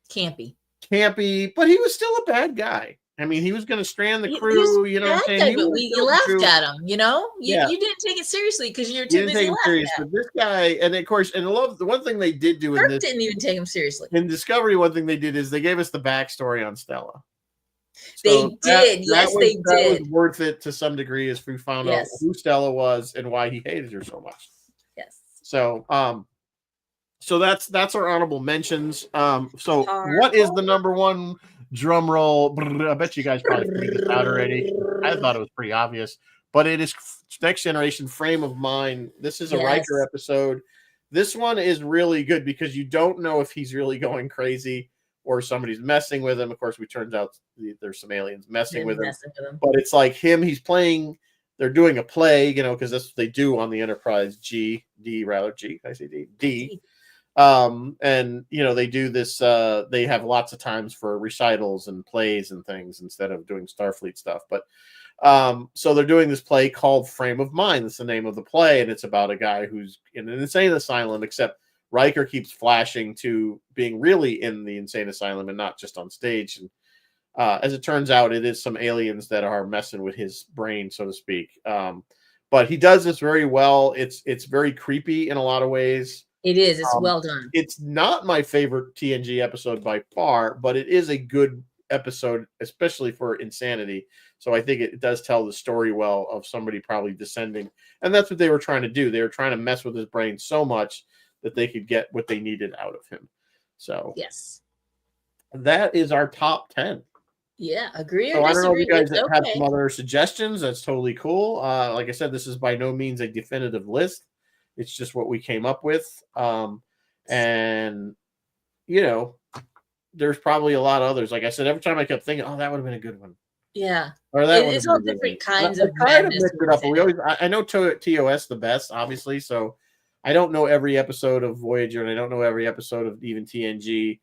campy, but he was still a bad guy. I mean, he was going to strand the He crew. was You know what I'm saying? guy, He but was you still the laughed crew. at him. You know, Yeah. you didn't take it seriously because you're You too didn't busy take him laughing serious, at but him. this guy, and of course, and I love the one thing they did do in Kirk this didn't even take him seriously. in Discovery. One thing they did is they gave us the backstory on Stella. They did. Yes, they That did. was worth it to some degree, as we found out Yes. who Stella was and why he hated her so much. Yes. So, so that's our honorable mentions. So what is the number one drum roll? I bet you guys probably figured this out already. I thought it was pretty obvious, but it is Next Generation Frame of Mind. This is a Yes. Riker episode. This one is really good because you don't know if he's really going crazy or somebody's messing with him. Of course, we turned out there's some aliens messing with him. But it's like him. He's playing. They're doing a play, you know, because that's what they do on the Enterprise D. I say D. And you know, they do this. They have lots of times for recitals and plays and things instead of doing Starfleet stuff. But so they're doing this play called Frame of Mind. That's the name of the play, and it's about a guy who's in an insane asylum, except Riker keeps flashing to being really in the insane asylum and not just on stage. And as it turns out, it is some aliens that are messing with his brain, so to speak. But he does this very well. It's very creepy in a lot of ways. It is. It's well done. It's not my favorite TNG episode by far, but it is a good episode, especially for insanity. So I think it does tell the story well of somebody probably descending. And that's what they were trying to do. They were trying to mess with his brain so much that they could get what they needed out of him. So yes, that is our top 10. Yeah, agree or so I don't know if disagree. you guys have some other suggestions. That's totally cool. Like I said, this is by no means a definitive list. It's just what we came up with. And, you know, there's probably a lot of others. Like I said, every time I kept thinking, oh, that would have been a good one. Yeah. Or that it's all different kinds of kind of mixed it up. But we always, I know TOS the best, obviously. So I don't know every episode of Voyager, and I don't know every episode of even TNG.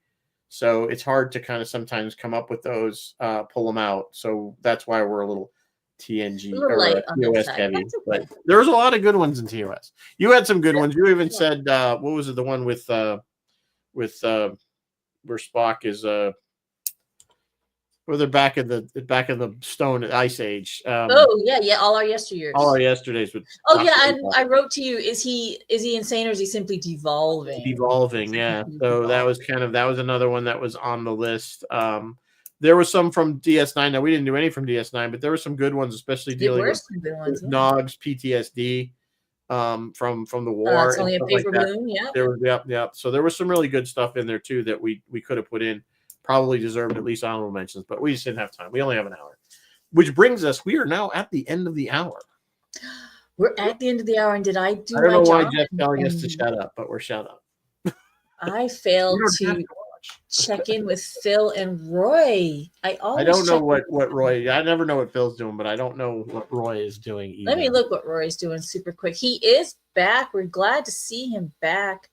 So it's hard to kind of sometimes come up with those, pull them out. So that's why we're a little TNG or TOS heavy. Okay. But there's a lot of good ones in TOS. You had some good ones. You even said, what was it? The one with where Spock is where they're back in the Stone Ice Age. Yeah, all our yesteryears. All our yesterdays. With I wrote to you. Is he insane or is he simply devolving? Devolving, yeah. So that was another one that was on the list. There was some from DS9. Now we didn't do any from DS9, but there were some good ones, especially dealing with Nog's PTSD from the war. It's only a paper moon, yeah. There was So there was some really good stuff in there too that we could have put in. Probably deserved at least honorable mentions, but we just didn't have time. We only have an hour, which brings us. We are now at the end of the hour. We're at the end of the hour, and I don't know why Jeff's telling us to shut up, but we're shut up. I failed to check in with Phil and Roy. I don't know what Roy. I never know what Phil's doing, but I don't know what Roy is doing either. Let me look what Roy's doing super quick. He is back. We're glad to see him back.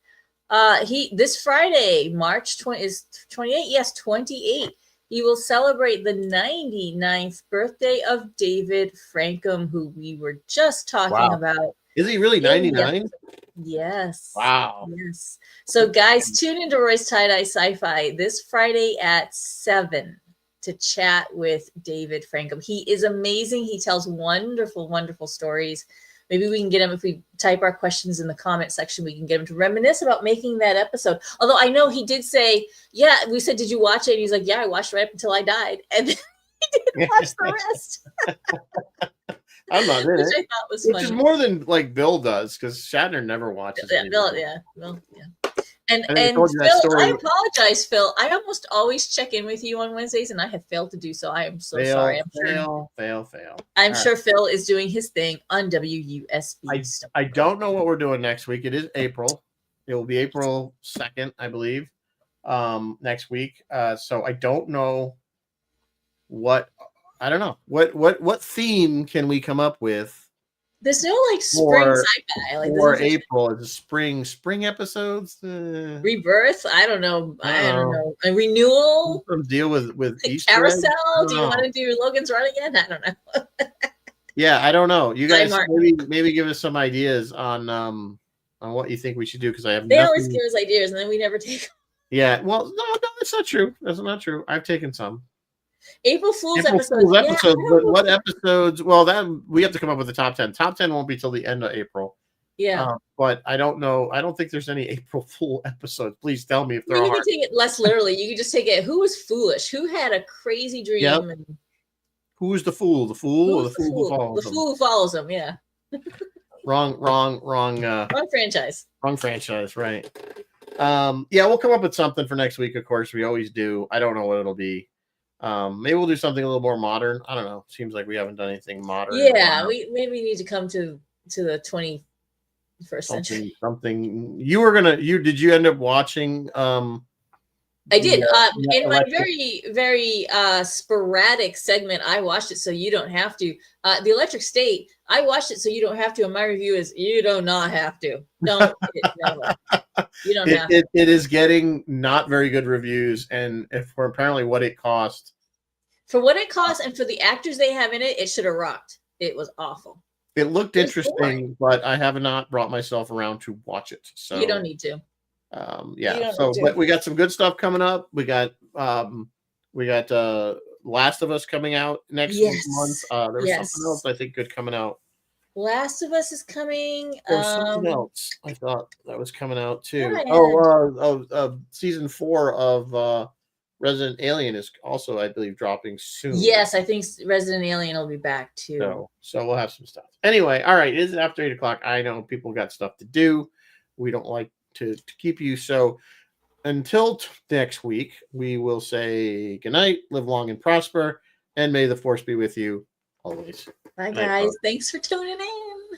This Friday, March 28. Yes, 28. He will celebrate the 99th birthday of David Frankham, who we were just talking about. Is he really 99? Yes. Wow. Yes. So, guys, tune into Roy's Tie-Dye Sci-Fi this Friday at 7 to chat with David Frankham. He is amazing. He tells wonderful, wonderful stories. Maybe we can get him, if we type our questions in the comment section, we can get him to reminisce about making that episode. Although I know he did say, yeah, we said, did you watch it? And he's like, yeah, I watched it right up until I died. And then he didn't watch the rest. I'm not in it. Which I thought was funny. Which is more than like Bill does, because Shatner never watches it. Bill. And Phil, I apologize, Phil. I almost always check in with you on Wednesdays, and I have failed to do so. I am so sorry. Fail. I'm sure Phil is doing his thing on WUSB. I don't know what we're doing next week. It is April. It will be April 2nd, I believe, next week. So I don't know what theme can we come up with There's no like spring Or- sci-fi. Like or there's no such- April is spring episodes. Rebirth. I don't know. I I don't don't know. know. A renewal. Some deal with Easter eggs? I Carousel. don't Do you know. want to do Logan's Run again? I don't know. Yeah, I don't know. You Sorry, guys Martin. maybe give us some ideas on what you think we should do, because I have They always nothing. give us ideas and then we never take them. Yeah, well, no, that's not true. That's not true. I've taken some. April Fool's April episodes. Fool's Yeah, episodes, I don't but know. what episodes? Well, that we have to come up with the top 10. Top 10 won't be till the end of April. Yeah. But I don't know. I don't think there's any April Fool episodes. Please tell me if I there mean, you are. can take it less literally. You can just take it. Who was foolish? Who had a crazy dream? Yep. And Who's the fool? The fool or the who's fool who follows the him? fool who follows him. Yeah. Wrong Wrong franchise. franchise, right? Yeah, we'll come up with something for next week. Of course, we always do. I don't know what it'll be. Maybe we'll do something a little more modern. I don't know. Seems like we haven't done anything modern. in a Yeah, while. we maybe need to come to the 21st century. something. Did you end up watching? I did. the In my electric- very, very sporadic segment, I watched it so you don't have to. The Electric State, I watched it so you don't have to. And my review is you do not have to. Don't. No, you don't have to. it is getting not very good reviews, and for apparently what it cost. For what it costs and for the actors they have in it, it should have rocked. It was awful. It looked It was interesting, but I have not brought myself around to watch it. So You don't need to. yeah. don't So, need to. but we got some good stuff coming up. We got Last of Us coming out next Yes. month. There was Yes. something else I think good coming out. Last of Us is coming. There was something else I thought that was coming out too. What I Season 4 of Resident Alien is also, I believe, dropping soon. Yes, I think Resident Alien will be back too. So we'll have some stuff. Anyway, all right. It is after 8:00. I know people got stuff to do. We don't like to keep you. So until next week, we will say goodnight, live long and prosper, and may the force be with you always. Bye, Night, guys. folks. Thanks for tuning in.